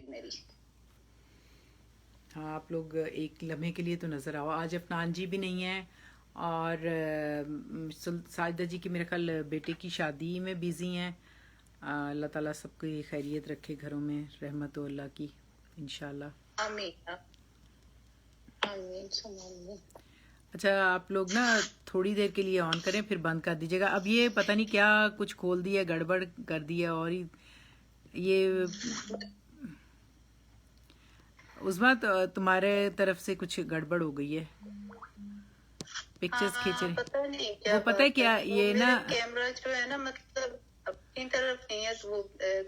میری. ہاں آپ لوگ ایک لمحے کے لیے تو نظر آؤ. آج افنان جی بھی نہیں ہیں اور ساجدہ جی کی میرے خیال بیٹے کی شادی میں بیزی ہیں. اللہ تعالیٰ سب کی خیریت رکھے گھروں میں, رحمت ہو اللہ کی انشاءاللہ. آمین آمین آمین. اچھا آپ لوگ نا تھوڑی دیر کے لیے آن کریں پھر بند کر دیجیے گا. اب یہ پتہ نہیں کیا کچھ کھول دیا, گڑبڑ کر دیا, اور یہ عظمیٰ تمہارے طرف سے کچھ گڑبڑ ہو گئی ہے, پکچرز کھینچ رہے. پتہ نہیں کیا وہ پتہ ہے بات ہے, کیا وہ یہ میرا نا کیمرہ جو ہے نا مطلب اپنی طرف نہیں ہے,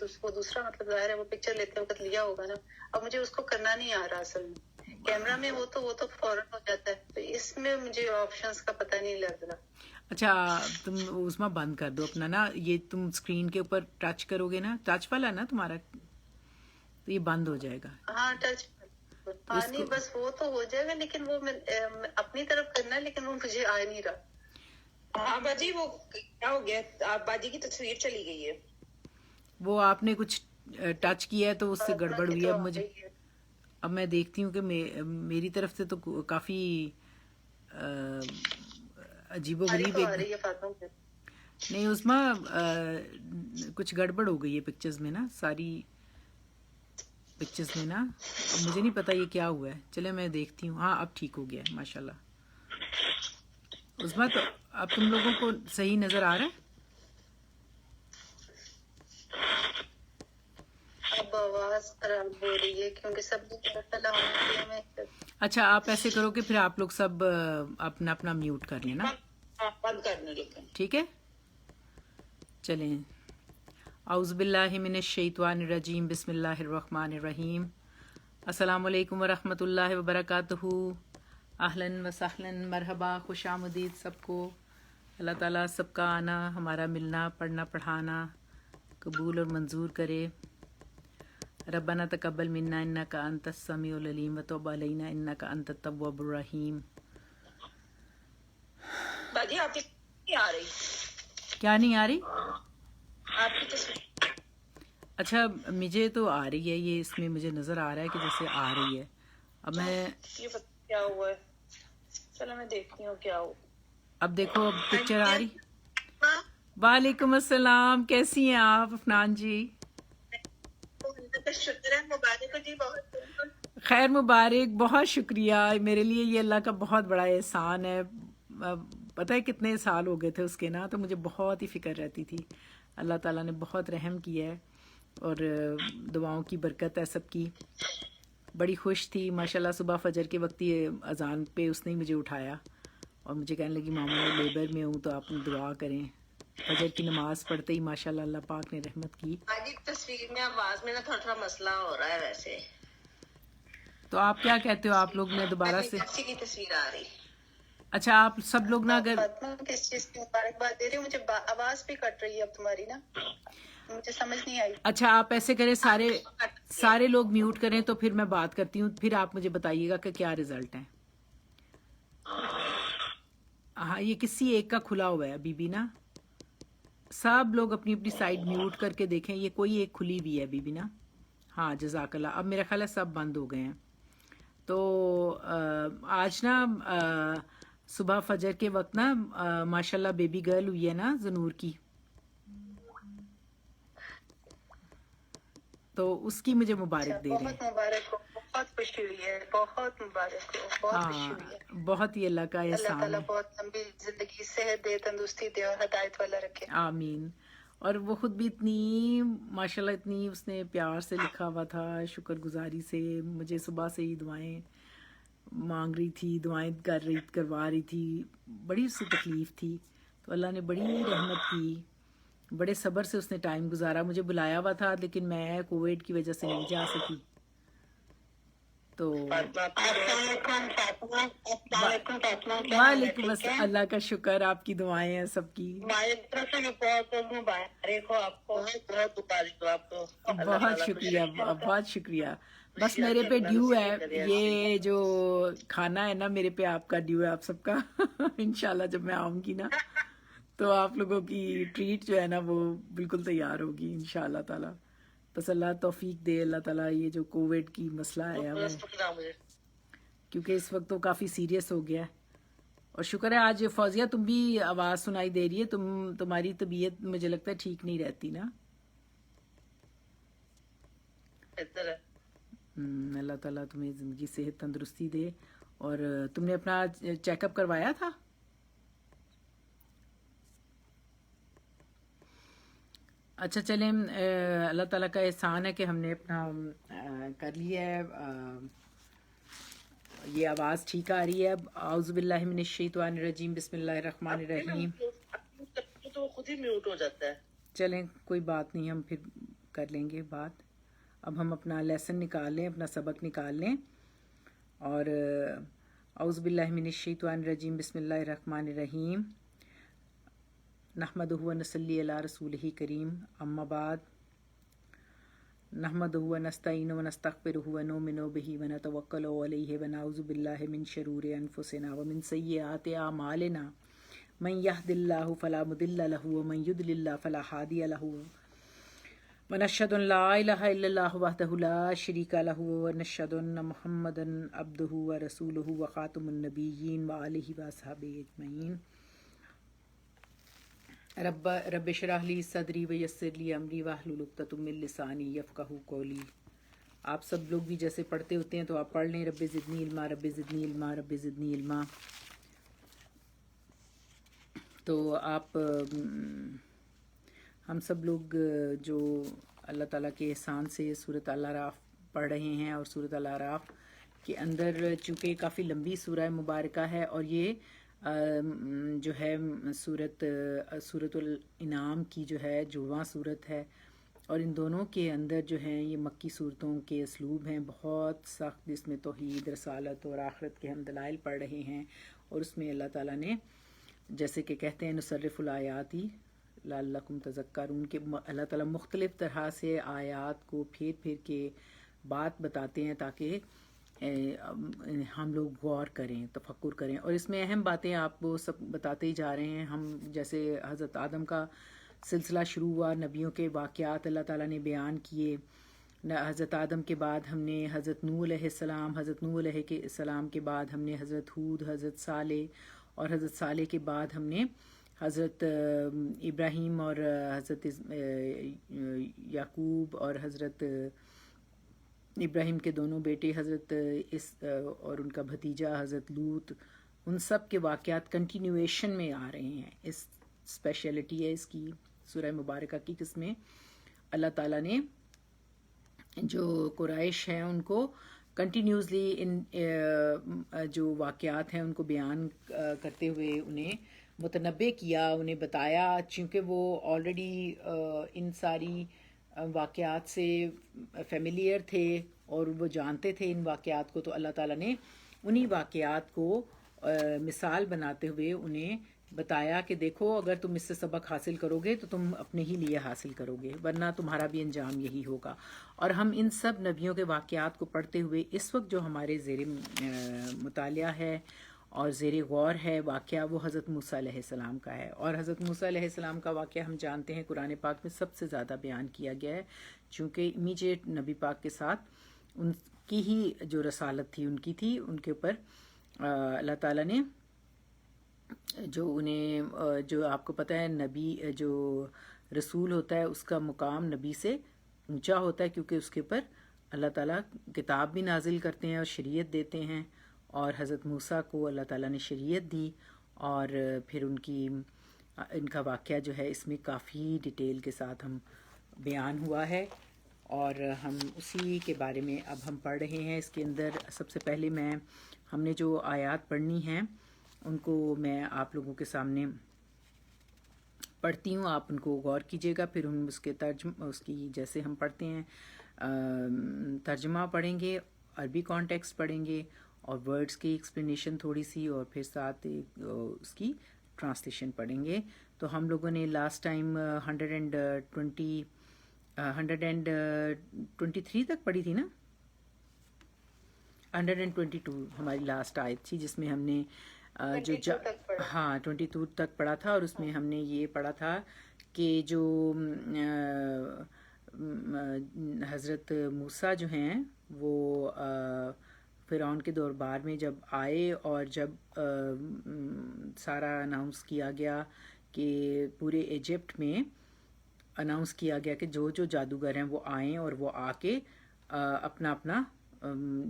تو وہ دوسرا مطلب ظاہر ہے وہ پکچر لیتے وقت لیا ہوگا نا. اب مجھے اس کو کرنا نہیں آ رہا اصل میں. کیمرہ میں وہ تو فوراً ہو جاتا ہے, تو اس میں مجھے آپشنز کا پتہ نہیں لگ رہا. اچھا تم عظمیٰ بند کر دو اپنا نا, یہ تم اسکرین کے اوپر ٹچ کرو گے نا, ٹچ والا ہے نا تمہارا, تو یہ بند ہو جائے گا. ہاں ٹچ, تو ہاں اس نہیں کو بس وہ تو ہو جائے گا, لیکن وہ اپنی طرف کرنا ہے, لیکن وہ مجھے آ نہیں رہا. ہاں باجی وہ کیا ہو گیا, آپ باجی کی تصویر چلی گئی ہے. وہ آپ نے کچھ ٹچ کیا ہے تو اس سے گڑبڑ ہوئی ہے. تو اب آ مجھے, گئی ہے. اب میں دیکھتی ہوں کہ میری طرف سے تو کافی عجیب و آ رہی غریب تو ایک آ رہی ہے فاطمہ پہ. نہیں عظمیٰ کچھ گڑبڑ ہو گئی ہے پکچرز میں نا, ساری پکچرز میں نا. اب مجھے نہیں پتا یہ کیا ہوا ہے, چلے میں دیکھتی ہوں. ہاں اب ٹھیک ہو گیا ہے ماشاء اللہ. عظمیٰ تو اب تم لوگوں کو صحیح نظر آ رہا ہے؟ اب آواز خراب ہو رہی ہے کیونکہ سب ہمیں. اچھا آپ ایسے کرو کہ پھر آپ لوگ سب اپنا اپنا میوٹ کر لینا, بند کرنے لگے. ٹھیک ہے. چلیں, اعوذ باللہ من الشیطان الرجیم, بسم اللہ الرحمن الرحیم. السلام علیکم ورحمۃ اللہ وبرکاتہ. اہلاً و سہلاً, مرحبا, خوش آمدید سب کو. اللہ تعالیٰ سب کا آنا, ہمارا ملنا, پڑھنا پڑھانا قبول اور منظور کرے. ربنا تقبل منا انک انت السمیع العلیم وتب علینا انک انت التواب الرحیم. باجی آپ کی نہیں آ رہی, کیا نہیں آ رہی؟ آپ کی تصویر. اچھا مجھے تو آ رہی ہے, یہ اس میں مجھے نظر آ رہا ہے کہ جیسے آ رہی ہے. اب میں یہ پتہ کیا ہوا ہے, چلو میں دیکھتی ہوں کیا ہو. اب دیکھو اب پکچر آ رہی. وعلیکم السلام, کیسی ہیں آپ افنان جی؟ شکر ہے, مبارک ہو جی. بہت خیر مبارک, بہت شکریہ. میرے لیے یہ اللہ کا بہت بڑا احسان ہے. پتہ ہے کتنے سال ہو گئے تھے اس کے نا, تو مجھے بہت ہی فکر رہتی تھی. اللہ تعالیٰ نے بہت رحم کیا ہے, اور دعاؤں کی برکت ہے سب کی. بڑی خوش تھی ماشاءاللہ. صبح فجر کے وقت یہ اذان پہ اس نے مجھے اٹھایا اور مجھے کہنے لگی ماما میں لیبر میں ہوں تو آپ دعا کریں. فجر کی نماز پڑھتے ہی ماشاءاللہ اللہ پاک نے رحمت کی. باجی تصویر میں آواز میں نا تھوڑا تھوڑا مسئلہ ہو رہا ہے ویسے. تو آپ کیا کہتے ہو, آپ لوگ میں دوبارہ سے. اچھی کی تصویر آ رہی. اچھا آپ سب لوگ نا اگر, فاطمہ کس چیز کی مبارکباد دے رہی ہوں, مجھے آواز بھی کٹ رہی ہے اب تمہاری نا, مجھے سمجھ نہیں آئی. اچھا آپ ایسے کریں, سارے لوگ میوٹ کریں تو پھر میں بات کرتی ہوں, پھر آپ مجھے بتائیے گا کہ کیا رزلٹ ہے. ہاں یہ کسی ایک کا کھلا ہوا ہے ابھی بھی نا. سب لوگ اپنی اپنی سائڈ میوٹ کر کے دیکھیں, یہ کوئی ایک کھلی ہوئی ہے ابھی بھی نا. ہاں جزاک اللہ. اب میرا خیال ہے سب بند ہو گئے ہیں. تو آج نا صبح فجر کے وقت نا ماشاءاللہ بیبی گرل ہوئی ہے نا زنور کی, تو اس کی مجھے مبارک دے رہے ہیں. بہت مبارک ہو, بہت خوشی ہوئی ہے, بہت مبارک ہو, بہت خوشی ہاں ہوئی ہے. بہت ہی اللہ کا اللہ احسان تعالیٰ ہے. بہت لمبی زندگی, صحت دے, تندرستی دے اور ہدایت والا رکھے. آمین. اور وہ خود بھی اتنی ماشاءاللہ اتنی اس نے پیار سے لکھا ہوا تھا, شکر گزاری سے مجھے صبح سے ہی دعائیں مانگ رہی تھی, دعائیں کروا رہی تھی. بڑی اس سے تکلیف تھی, تو اللہ نے بڑی رحمت کی, بڑے صبر سے اس نے ٹائم گزارا. مجھے بلایا ہوا تھا لیکن میں کووڈ کی وجہ سے نہیں جا سکی. تو وعلیکم السلام. اللہ کا شکر, آپ کی دعائیں ہیں سب کی. ہماری طرف سے بھی بہت مبارک ہو آپ کو, بہت مبارک ہو آپ کو. بہت شکریہ, بہت شکریہ. بس میرے پہ ڈیو ہے, یہ جو کھانا ہے نا میرے پہ آپ کا ڈیو ہے, آپ سب کا. انشاءاللہ جب میں آؤں گی نا تو آپ لوگوں کی ٹریٹ جو ہے نا وہ بالکل تیار ہوگی انشاءاللہ تعالی. بس اللہ توفیق دے, اللہ تعالیٰ یہ جو کووڈ کی مسئلہ ہے وہ, مجھے کیونکہ اس وقت تو کافی سیریس ہو گیا ہے. اور شکر ہے آج فوزیہ تم بھی آواز سنائی دے رہی ہے, تمہاری طبیعت مجھے لگتا ہے ٹھیک نہیں رہتی نا. بہتر ہے. اللہ تعالیٰ تمہیں زندگی صحت تندرستی دے. اور تم نے اپنا چیک اپ کروایا تھا؟ اچھا چلیں, اللہ تعالیٰ کا احسان ہے کہ ہم نے اپنا کر لیا ہے. یہ آواز ٹھیک آ رہی ہے اب؟ اعوذ باللہ من الشیطان الرجیم, بسم اللہ الرحمن الرحیم. تو خود ہی میوٹ ہو جاتا ہے. چلیں کوئی بات نہیں, ہم پھر کر لیں گے بات. اب ہم اپنا لیسن نکال لیں, اپنا سبق نکال لیں. اور اعوذ باللہ من الشیطان الرجیم, بسم اللہ الرحمن الرحیم. نحمدہ و نصلی علی رسولہ کریم, اما بعد. نحمدہ و نستعینہ و نستغفرہ و نؤمن بہ و نتوکل علیہ و نعوذ باللہ من شرور انفسنا و من سیئات اعمالنا. من یہد اللہ فلا مضل لہ ومن یضلل فلا ہادی لہ. ونشهد ان لا الہ الا اللہ وحدہ لا شریک لہ ونشهد ان محمدا عبدہ ورسولہ وخاتم النبیین وآلہ واصحابہ اجمعین. رب اشرح لی صدری ویسر لی امری واحلل عقدۃ من لسانی یفقہوا قولی. آپ سب لوگ بھی جیسے پڑھتے ہوتے ہیں تو آپ پڑھ لیں, رب زدنی علما, رب زدنی علما, رب زدنی علما. تو آپ ہم سب لوگ جو اللہ تعالیٰ کے احسان سے سورۃ الاعراف پڑھ رہے ہیں, اور سورۃ الاعراف کے اندر چونکہ کافی لمبی سورہ مبارکہ ہے, اور یہ جو ہے سورۃ الانعام کی جو ہے 14واں سورت ہے, اور ان دونوں کے اندر جو ہیں یہ مکی صورتوں کے اسلوب ہیں بہت سخت, جس میں توحید, رسالت اور آخرت کے ہم دلائل پڑھ رہے ہیں. اور اس میں اللہ تعالیٰ نے جیسے کہ کہتے ہیں نصرف الآیات لعلکم تذکرون, کہ اللہ تعالیٰ مختلف طرح سے آیات کو پھیر پھیر کے بات بتاتے ہیں تاکہ ہم لوگ غور کریں, تفکر کریں. اور اس میں اہم باتیں آپ کو سب بتاتے ہی جا رہے ہیں. ہم جیسے حضرت آدم کا سلسلہ شروع ہوا, نبیوں کے واقعات اللہ تعالیٰ نے بیان کیے. حضرت آدم کے بعد ہم نے حضرت نوح علیہ السلام, حضرت نوح علیہ السلام کے بعد ہم نے حضرت ہود, حضرت صالح, اور حضرت صالح کے بعد ہم نے حضرت ابراہیم اور حضرت یعقوب اور حضرت ابراہیم کے دونوں بیٹے حضرت اور ان کا بھتیجا حضرت لوط, ان سب کے واقعات کنٹینیویشن میں آ رہے ہیں. اس اسپیشلٹی ہے اس کی سورہ مبارکہ کی, قسم میں اللہ تعالیٰ نے جو قریش ہیں ان کو کنٹینیوسلی ان جو واقعات ہیں ان کو بیان کرتے ہوئے انہیں متنبع کیا, انہیں بتایا, چونکہ وہ آلریڈی ان ساری واقعات سے فیملیئر تھے اور وہ جانتے تھے ان واقعات کو. تو اللہ تعالیٰ نے انہی واقعات کو مثال بناتے ہوئے انہیں بتایا کہ دیکھو اگر تم اس سے سبق حاصل کرو گے تو تم اپنے ہی لیے حاصل کرو گے, ورنہ تمہارا بھی انجام یہی ہوگا. اور ہم ان سب نبیوں کے واقعات کو پڑھتے ہوئے اس وقت جو ہمارے زیر مطالعہ ہے اور زیر غور ہے واقعہ, وہ حضرت موسیٰ علیہ السلام کا ہے. اور حضرت موسیٰ علیہ السلام کا واقعہ ہم جانتے ہیں قرآن پاک میں سب سے زیادہ بیان کیا گیا ہے, چونکہ امیجیٹ نبی پاک کے ساتھ ان کی ہی جو رسالت تھی ان کی تھی, ان کے اوپر اللہ تعالیٰ نے جو انہیں جو آپ کو پتہ ہے نبی جو رسول ہوتا ہے اس کا مقام نبی سے اونچا ہوتا ہے, کیونکہ اس کے اوپر اللہ تعالیٰ کتاب بھی نازل کرتے ہیں اور شریعت دیتے ہیں. اور حضرت موسیٰ کو اللہ تعالیٰ نے شریعت دی, اور پھر ان کا واقعہ جو ہے اس میں کافی ڈیٹیل کے ساتھ ہم بیان ہوا ہے, اور ہم اسی کے بارے میں اب ہم پڑھ رہے ہیں. اس کے اندر سب سے پہلے ہم نے جو آیات پڑھنی ہیں ان کو میں آپ لوگوں کے سامنے پڑھتی ہوں, آپ ان کو غور کیجیے گا. پھر ہم اس کی جیسے ہم پڑھتے ہیں ترجمہ پڑھیں گے, عربی کانٹیکسٹ پڑھیں گے, اور ورڈز کی ایکسپلینیشن تھوڑی سی, اور پھر ساتھ اس کی ٹرانسلیشن پڑھیں گے. تو ہم لوگوں نے لاسٹ ٹائم 123 تک پڑھی تھی نا, 122 ہماری لاسٹ آیت تھی, جس میں ہم نے جو 22 تک پڑھا تھا. اور اس میں ہم نے یہ پڑھا تھا کہ جو حضرت موسیٰ جو ہیں وہ فرعون کے دربار میں جب آئے اور جب سارا اناؤنس کیا گیا کہ پورے ایجپٹ میں اناؤنس کیا گیا کہ جو جو جادوگر ہیں وہ آئیں اور وہ آ کے اپنا اپنا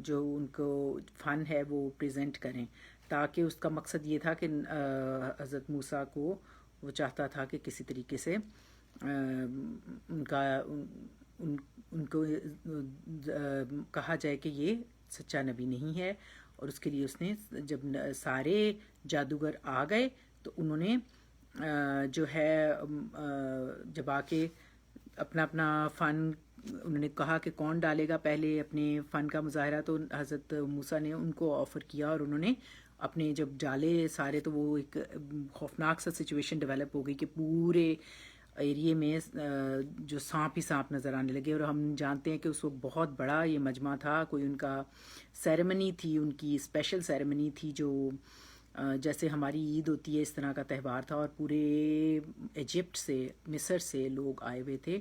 جو ان کو فن ہے وہ پریزنٹ کریں، تاکہ اس کا مقصد یہ تھا کہ حضرت موسیٰ کو وہ چاہتا تھا کہ کسی طریقے سے ان کو کہا جائے کہ یہ سچا نبی نہیں ہے. اور اس کے لیے اس نے جب سارے جادوگر آ گئے تو انہوں نے جو ہے جب آ کے اپنا اپنا فن انہوں نے کہا کہ کون ڈالے گا پہلے اپنے فن کا مظاہرہ، تو حضرت موسیٰ نے ان کو آفر کیا اور انہوں نے اپنے جب ڈالے سارے تو وہ ایک خوفناک سا سچویشن ڈیولپ ہو گئی کہ پورے ایریے میں جو سانپ ہی سانپ نظر آنے لگے. اور ہم جانتے ہیں کہ اس وقت بہت بڑا یہ مجمع تھا، کوئی ان کا سیریمنی تھی، ان کی اسپیشل سیریمنی تھی جو جیسے ہماری عید ہوتی ہے اس طرح کا تہوار تھا. اور پورے ایجپٹ سے مصر سے لوگ آئے ہوئے تھے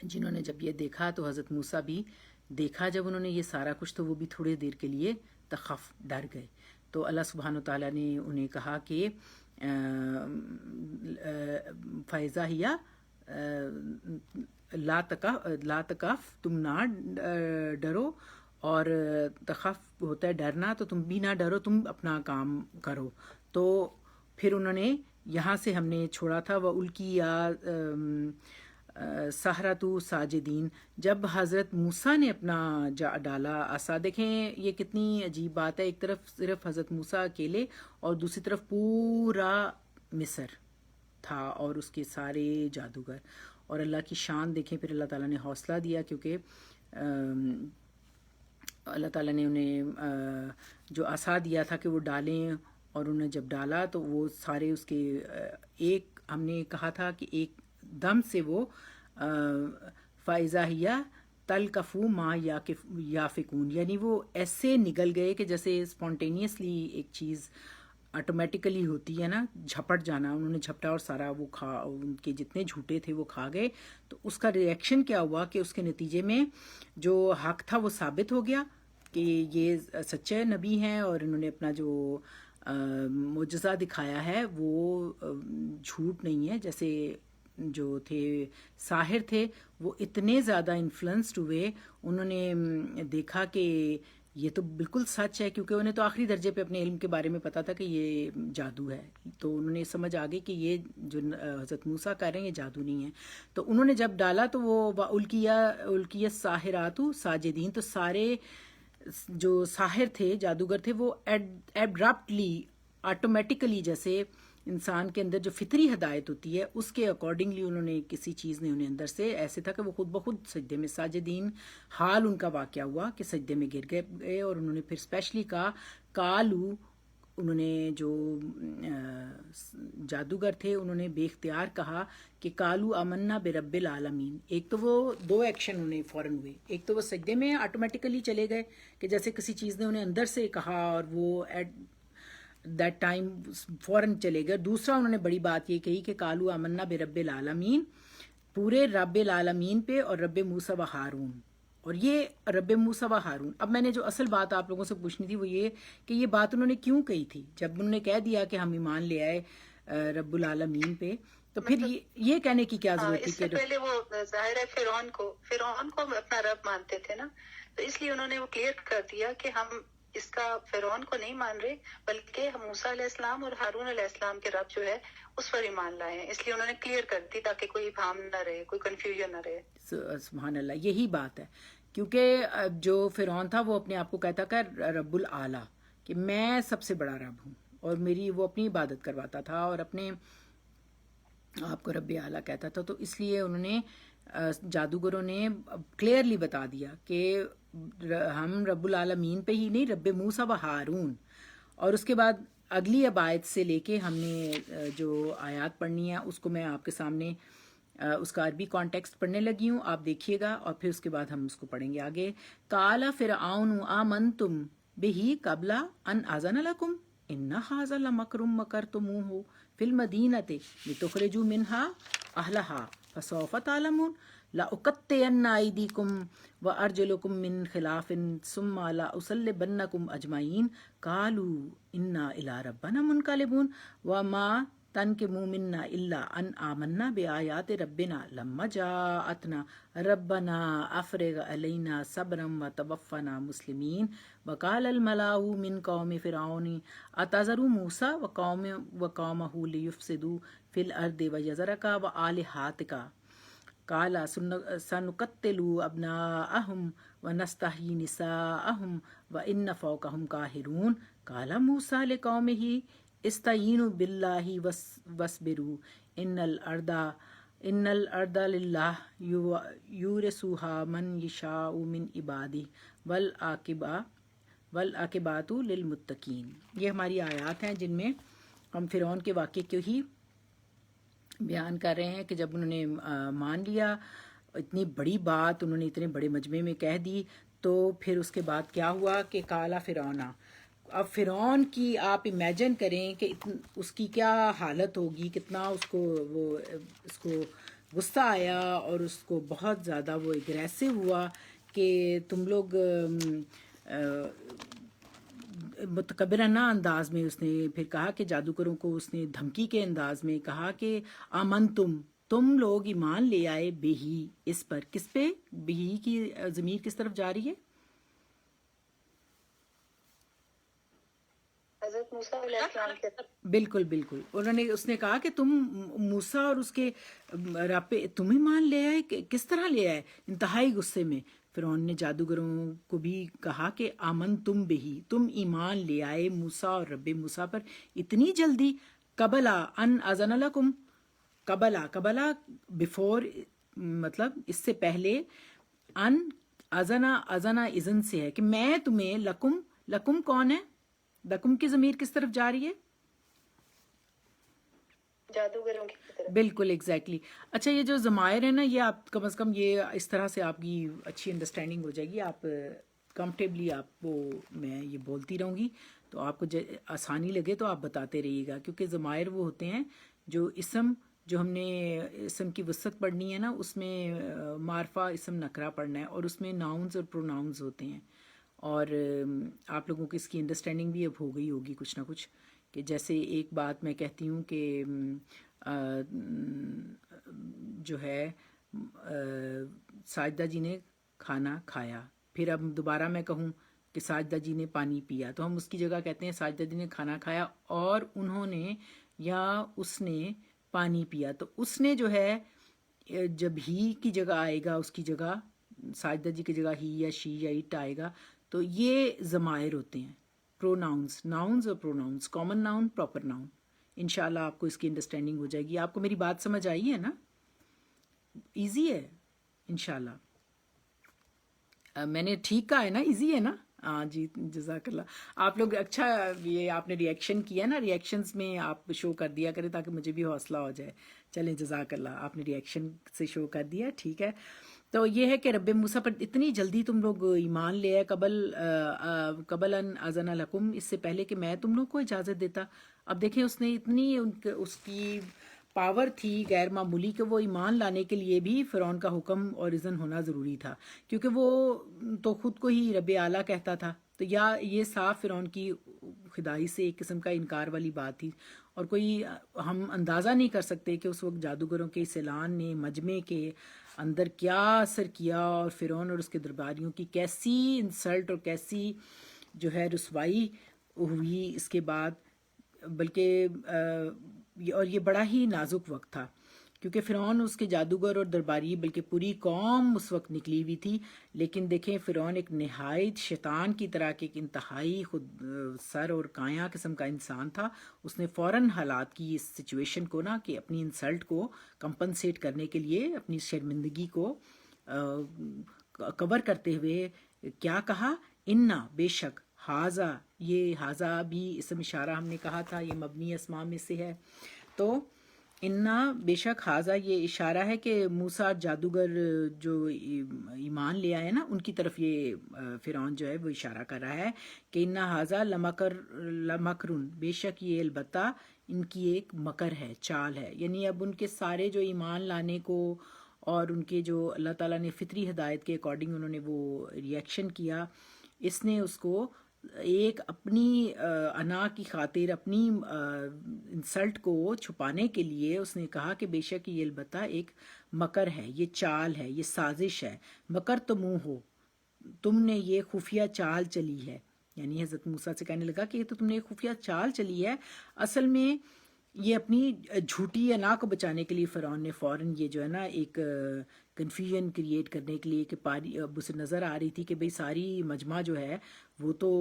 جنہوں نے جب یہ دیکھا تو حضرت موسیٰ بھی دیکھا جب انہوں نے یہ سارا کچھ تو وہ بھی تھوڑی دیر کے لیے تخف ڈر گئے. تو اللہ سبحانہ و تعالیٰ نے انہیں کہا کہ فائزہ ہیا لا تکف، تم نہ ڈرو، اور تخف ہوتا ہے ڈرنا، تو تم بھی نہ ڈرو، تم اپنا کام کرو. تو پھر انہوں نے یہاں سے ہم نے چھوڑا تھا وَأُلْقِيَ سحرۃ ساجدین، جب حضرت موسیٰ نے اپنا ڈالا عصا. دیکھیں یہ کتنی عجیب بات ہے، ایک طرف صرف حضرت موسیٰ اکیلے اور دوسری طرف پورا مصر تھا اور اس کے سارے جادوگر. اور اللہ کی شان دیکھیں، پھر اللہ تعالیٰ نے حوصلہ دیا کیونکہ اللہ تعالیٰ نے انہیں جو عصا دیا تھا کہ وہ ڈالیں، اور انہوں نے جب ڈالا تو وہ سارے اس کے ایک ہم نے کہا تھا کہ ایک دم سے وہ فائزہ ہیا تلقفو ما یافکون، یعنی وہ ایسے نگل گئے کہ جیسے اسپونٹینیسلی ایک چیز آٹومیٹیکلی ہوتی ہے نا، جھپٹ جانا. انہوں نے جھپٹا اور سارا وہ ان کے جتنے جھوٹے تھے وہ کھا گئے. تو اس کا ریئیکشن کیا ہوا کہ اس کے نتیجے میں جو حق تھا وہ ثابت ہو گیا کہ یہ سچے نبی ہیں، اور انہوں نے اپنا جو معجزہ دکھایا ہے وہ جھوٹ نہیں ہے. جیسے جو تھے ساحر تھے وہ اتنے زیادہ انفلوئنسڈ ہوئے، انہوں نے دیکھا کہ یہ تو بالکل سچ ہے، کیونکہ انہیں تو آخری درجے پہ اپنے علم کے بارے میں پتا تھا کہ یہ جادو ہے. تو انہوں نے سمجھ آ گئی کہ یہ جو حضرت موسیٰ کہہ رہے ہیں یہ جادو نہیں ہے. تو انہوں نے جب ڈالا تو وہ القیہ الساحرات ساجدین، تو سارے جو ساحر تھے جادوگر تھے وہ ایبرپٹلی آٹومیٹیکلی جیسے انسان کے اندر جو فطری ہدایت ہوتی ہے اس کے اکارڈنگلی انہوں نے کسی چیز نے انہیں اندر سے ایسے تھا کہ وہ خود بخود سجدے میں ساجدین، حال ان کا واقعہ ہوا کہ سجدے میں گر گئے. اور انہوں نے پھر اسپیشلی کہا کالو، انہوں نے جو جادوگر تھے انہوں نے بے اختیار کہا کہ کالو آمنا برب العالمین. ایک تو وہ دو ایکشن انہیں فوراً ہوئے، ایک تو وہ سجدے میں آٹومیٹیکلی چلے گئے کہ جیسے کسی چیز نے انہیں اندر سے کہا اور وہ ایٹ دیٹ ٹائم فوراً چلے گئے. دوسرا انہوں نے بڑی بات یہ کہی کہ کالو آمنا برب العالمین، پورے رب العالمین پہ اور رب موسیٰ و ہارون. اور یہ رب موسیٰ و ہارون، اب میں نے جو اصل بات آپ لوگوں سے پوچھنی تھی وہ یہ کہ یہ بات انہوں نے کیوں کہی تھی جب انہوں نے کہہ دیا کہ ہم ایمان لے آئے رب العالمین پہ، تو پھر یہ کہنے کی کیا ضرورت تھی؟ اس سے پہلے وہ ظاہر ہے فرعون کو اپنا رب مانتے تھے نا، تو اس لیے انہوں نے وہ کلیئر کر دیا کہ ہم اس کا فرعون کو نہیں مان رہے بلکہ ہم موسیٰ علیہ السلام اور ہارون علیہ السلام کے رب جو ہے اس پر ایمان لائے ہیں. اس لیے انہوں نے کلیئر کر دی تاکہ کوئی ابہام نہ رہے، کوئی کنفیوژن نہ رہے. سبحان اللہ، یہی بات ہے. کیونکہ جو فرعون تھا وہ اپنے آپ کو کہتا کہ رب العلیٰ، کہ میں سب سے بڑا رب ہوں، اور میری وہ اپنی عبادت کرواتا تھا اور اپنے آپ کو رب اعلیٰ کہتا تھا. تو اس لیے انہوں نے جادوگروں نے کلیئرلی بتا دیا کہ ہم رب العالمین پہ ہی نہیں، رب موسیٰ و ہارون. اور اس کے بعد اگلی اب آیت سے لے کے ہم نے جو آیات پڑھنی ہے اس کو میں آپ کے سامنے اس کا عربی کانٹیکسٹ پڑھنے لگی ہوں، آپ دیکھیے گا اور پھر اس کے بعد ہم اس کو پڑھیں گے آگے. قال فرعون آمنتم بہ قبل ان اذن لکم ان ھذا لمکر مکرتموہ فی المدینۃ لتخرجوا منہا اہلہا فسوف تعلمون. لأقطعن أيديكم وأرجلكم من خلاف ثم لأصلبنكم أجمعين قالوا إنا إلى ربنا منقلبون وما تنقموا منا إلا أن آمنا بآيات ربنا لما جاءتنا ربنا أفرغ علينا صبرا وتوفنا مسلمين وقال الملأ من قوم فرعون أتذر موسى وقومه ليفسدوا في الأرض ويذرك وآلهتك قال سنقتل أبناءهم ونستحيي نساءهم وإن فوقهم قاهرون قال موسى لقومه استعينوا بالله واصبروا إن الأرض لله يورثها من يشاء من عباده والعاقبات للمتقین. یہ ہماری آیات ہیں جن میں ہم فرعون کے واقعے کو ہی بیان کر رہے ہیں کہ جب انہوں نے مان لیا، اتنی بڑی بات انہوں نے اتنے بڑے مجمع میں کہہ دی، تو پھر اس کے بعد کیا ہوا کہ کالا فرعون. اب فرعون کی آپ امیجن کریں کہ اس کی کیا حالت ہوگی، کتنا اس کو غصہ آیا اور اس کو بہت زیادہ وہ اگریسو ہوا کہ تم لوگ متکبرانہ انداز میں اس نے پھر کہا کہ جادوگروں کو اس نے دھمکی کے انداز میں کہا کہ آمن تم لوگ ایمان لے آئے بہی، اس پر. کس پہ؟ بہی کی ضمیر کس طرف جا رہی ہے؟ حضرت موسیٰ علیہ السلام کے بالکل بالکل. اس نے کہا کہ تم موسیٰ اور اس کے رب پہ تم ایمان لے آئے. کس طرح لے آئے؟ انتہائی غصے میں فرعون نے جادوگروں کو بھی کہا کہ آمن تم بہی، تم ایمان لے آئے موسیٰ اور رب موسیٰ پر اتنی جلدی. قبلا ان اذن لکم، قبلا بیفور، مطلب اس سے پہلے. ان اذنا اذن سے ہے کہ میں تمہیں لکم کون ہے؟ لکم کی ضمیر کس طرف جا رہی ہے؟ جادوگروں کی طرف. بالکل ایگزیکٹلی. اچھا، یہ جو ضمائر ہے نا، یہ آپ کم از کم یہ اس طرح سے آپ کی اچھی انڈرسٹینڈنگ ہو جائے گی. آپ کمفرٹیبلی آپ کو میں یہ بولتی رہوں گی تو آپ کو آسانی لگے تو آپ بتاتے رہیے گا، کیونکہ ضمائر وہ ہوتے ہیں جو اسم، جو ہم نے اسم کی وسعت پڑھنی ہے نا، اس میں معرفہ اسم نکرہ پڑھنا ہے، اور اس میں ناؤنز اور پروناؤنز ہوتے ہیں. اور آپ لوگوں کی اس کی انڈرسٹینڈنگ بھی اب ہو گئی ہوگی کچھ نہ کچھ، کہ جیسے ایک بات میں کہتی ہوں کہ جو ہے ساجدہ جی نے کھانا کھایا، پھر اب دوبارہ میں کہوں کہ ساجدہ جی نے پانی پیا، تو ہم اس کی جگہ کہتے ہیں ساجدہ جی نے کھانا کھایا اور انہوں نے یا اس نے پانی پیا. تو اس نے جو ہے جب ہی کی جگہ آئے گا، اس کی جگہ ساجدہ جی کی جگہ ہی یا شی یا اٹ آئے گا، تو یہ ضمائر ہوتے ہیں. پروناؤنس، ناؤنز اور pronouns, common noun, proper noun. انشاءاللہ آپ کو اس کی انڈرسٹینڈنگ ہو جائے گی. آپ کو میری بات سمجھ آئی ہے نا؟ ایزی ہے انشاءاللہ. میں نے ٹھیک کہا ہے نا؟ ایزی ہے نا؟ ہاں جی، جزاک اللہ. آپ لوگ اچھا، یہ آپ نے ریئیکشن کیا نا، ریئیکشنز میں آپ شو کر دیا کریں تاکہ مجھے بھی حوصلہ ہو جائے. چلیں جزاک اللہ، آپ نے ریئیکشن سے شو کر دیا، ٹھیک ہے. تو یہ ہے کہ رب موسیٰ پر اتنی جلدی تم لوگ ایمان لے آئے، قبل ان اذن لکم، اس سے پہلے کہ میں تم لوگ کو اجازت دیتا. اب دیکھیں اس نے اتنی اس کی پاور تھی غیر معمولی کہ وہ ایمان لانے کے لیے بھی فرعون کا حکم اور اذن ہونا ضروری تھا، کیونکہ وہ تو خود کو ہی رب اعلیٰ کہتا تھا. تو یا یہ صاف فرعون کی خدائی سے ایک قسم کا انکار والی بات تھی، اور کوئی ہم اندازہ نہیں کر سکتے کہ اس وقت جادوگروں کے اس اعلان نے مجمع کے اندر کیا اثر کیا، اور فرعون اور اس کے درباریوں کی کیسی انسلٹ اور کیسی جو ہے رسوائی ہوئی اس کے بعد. بلکہ اور یہ بڑا ہی نازک وقت تھا، کیونکہ فرعون، اس کے جادوگر اور درباری، بلکہ پوری قوم اس وقت نکلی ہوئی تھی. لیکن دیکھیں فرعون ایک نہایت شیطان کی طرح کے ایک انتہائی خود سر اور کایاں قسم کا انسان تھا. اس نے فوراً حالات کی اس سچویشن کو نا، کہ اپنی انسلٹ کو کمپنسیٹ کرنے کے لیے، اپنی شرمندگی کو کور کرتے ہوئے کیا کہا؟ انا، بے شک، حاضہ، یہ حاضہ بھی اسم اشارہ ہم نے کہا تھا، یہ مبنی اسماء میں سے ہے. تو انا، بے شک، حاضہ یہ اشارہ ہے کہ موسیٰ جادوگر جو ایمان لے آئے نا، ان کی طرف یہ فرعون جو ہے وہ اشارہ کر رہا ہے کہ انا حاضہ لمکرن، بے شک یہ البتہ ان کی ایک مکر ہے، چال ہے. یعنی اب ان کے سارے جو ایمان لانے کو اور ان کے جو اللہ تعالیٰ نے فطری ہدایت کے اکارڈنگ انہوں نے وہ ریئیکشن کیا. اس نے اس کو ایک اپنی انا کی خاطر اپنی انسلٹ کو چھپانے کے لیے اس نے کہا کہ بے شک یہ البتہ ایک مکر ہے، یہ چال ہے، یہ سازش ہے. مکر تو منہ ہو، تم نے یہ خفیہ چال چلی ہے. یعنی حضرت موسیٰ سے کہنے لگا کہ یہ تو تم نے ایک خفیہ چال چلی ہے. اصل میں یہ اپنی جھوٹی انا کو بچانے کے لیے فرعون نے فوراً یہ جو ہے نا ایک کنفیوژن کریٹ کرنے کے لیے کہ اب اسے نظر آ رہی تھی کہ بھئی ساری مجمع جو ہے وہ تو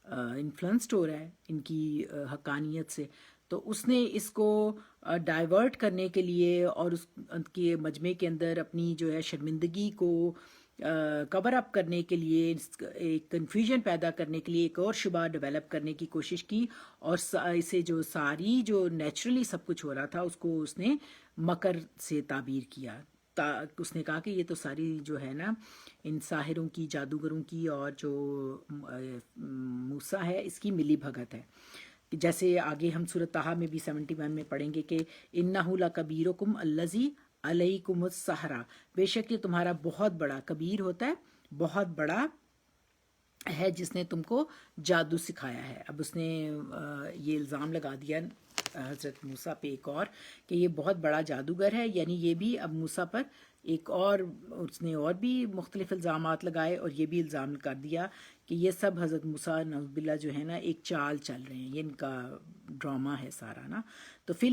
انفلوئنسڈ ہو رہا ہے ان کی حقانیت سے، تو اس نے اس کو ڈائیورٹ کرنے کے لیے اور اس کے مجمع کے اندر اپنی جو ہے شرمندگی کو کور اپ کرنے کے لیے، ایک کنفیوژن پیدا کرنے کے لیے ایک اور شبہ ڈیولپ کرنے کی کوشش کی، اور اسے جو ساری جو نیچرلی سب کچھ ہو رہا تھا اس کو اس نے مکر سے تعبیر کیا. اس نے کہا کہ یہ تو ساری جو ہے نا ان ساحروں کی، جادوگروں کی اور جو موسیٰ ہے اس کی ملی بھگت ہے. جیسے آگے ہم سورۃ طٰہٰ میں بھی 71 میں پڑھیں گے کہ اِنَّهُ لَكَبِيرُكُمْ الَّذِي عَلَيْكُمُ السَّحْرَةُ، بے شک یہ تمہارا بہت بڑا کبیر ہوتا ہے، بہت بڑا ہے جس نے تم کو جادو سکھایا ہے. اب اس نے یہ الزام لگا دیا حضرت موسیٰ پہ ایک اور کہ یہ بہت بڑا جادوگر ہے. یعنی یہ بھی اب موسیٰ پر ایک اور اس نے اور بھی مختلف الزامات لگائے اور یہ بھی الزام کر دیا کہ یہ سب حضرت موسیٰ نعوذ باللہ جو ہے نا ایک چال چل رہے ہیں، یہ ان کا ڈرامہ ہے سارا نا. تو فی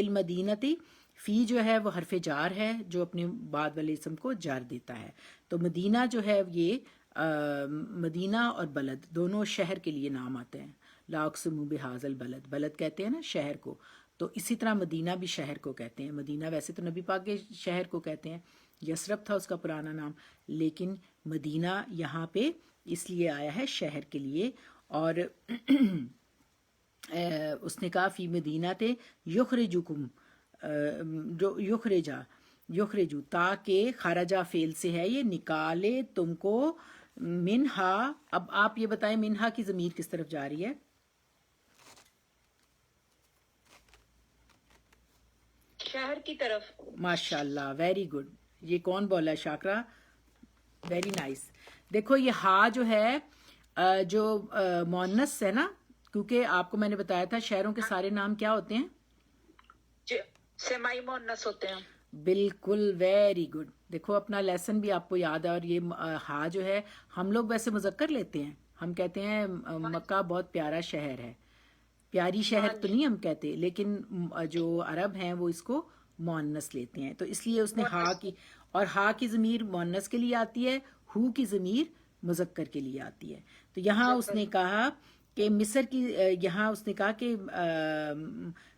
المدینتی فی جو ہے وہ حرف جار ہے جو اپنے بعد والے اسم کو جار دیتا ہے. تو مدینہ جو ہے یہ مدینہ اور بلد دونوں شہر کے لیے نام آتے ہیں. لا اقسم بہذا البلد، بلد کہتے ہیں نا شہر کو، تو اسی طرح مدینہ بھی شہر کو کہتے ہیں. مدینہ ویسے تو نبی پاک کے شہر کو کہتے ہیں، یثرب تھا اس کا پرانا نام، لیکن مدینہ یہاں پہ اس لیے آیا ہے شہر کے لیے. اور اس نے کہا فی مدینہ تے یخرجکم، جو یخرجو تاکہ خرجہ فعل سے ہے، یہ نکالے تم کو، منہا. اب آپ یہ بتائیں منہا کی ضمیر کس طرف جا رہی ہے؟ شہر کی طرف. ماشاء اللہ، ویری گڈ. یہ کون بولا ہے؟ Shakira, very nice. دیکھو یہ ہا جو ہے جو مؤنث ہے نا، کیونکہ آپ کو میں نے بتایا تھا شہروں کے سارے نام کیا ہوتے ہیں؟ سمائی مؤنث ہوتے ہیں. بالکل، ویری گڈ. دیکھو اپنا لیسن بھی آپ کو یاد ہے. اور یہ ہا جو ہے ہم لوگ ویسے مذکر لیتے ہیں، ہم کہتے ہیں مکہ بہت پیارا شہر ہے، پیاری شہر تو نہیں ہم کہتے، لیکن جو عرب ہیں وہ اس کو مؤنث لیتے ہیں. تو اس لیے اس نے ہا کی، اور ہا کی ضمیر مؤنث کے لیے آتی ہے، ہو کی ضمیر مذکر کے لیے آتی ہے. تو یہاں اس نے کہا کہ مصر کی، یہاں اس نے کہا کہ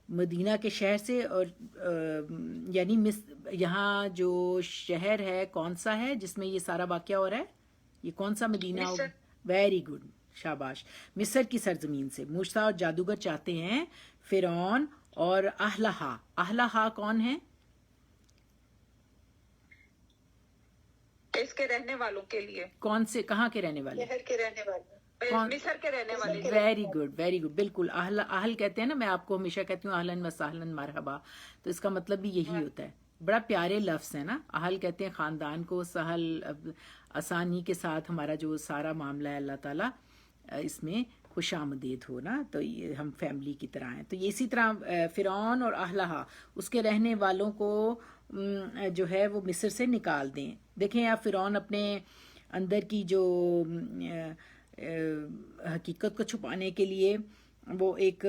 مدینہ کے شہر سے، اور یعنی یہاں جو شہر ہے کون سا ہے جس میں یہ سارا واقعہ ہو رہا ہے؟ یہ کون سا مدینہ ہوگا؟ ویری گڈ، شاباش. مصر کی سرزمین سے موسیٰ اور جادوگر چاہتے ہیں فرعون اور اہلہا. اہلہا کون ہیں؟ اس کے رہنے والوں کے لیے. کون سے، کہاں کے رہنے والے؟ شہر کے رہنے والے، مصر کے رہنے والے. Very good, very good. بالکل، اہل کہتے ہیں نا، میں آپ کو ہمیشہ کہتی ہوں اہلاً و سہلاً مرحبا، تو اس کا مطلب بھی یہی ہوتا ہے. بڑا پیارے لفظ ہے نا. اہل کہتے ہیں خاندان کو، سہل آسانی کے ساتھ ہمارا جو سارا معاملہ ہے اللہ تعالیٰ اس میں خوش آمدید ہو نا، تو یہ ہم فیملی کی طرح ہیں. تو یہ اسی طرح فرعون اور اہلہا، اس کے رہنے والوں کو جو ہے وہ مصر سے نکال دیں. دیکھیں آپ، فرعون اپنے اندر کی جو حقیقت کو چھپانے کے لیے وہ ایک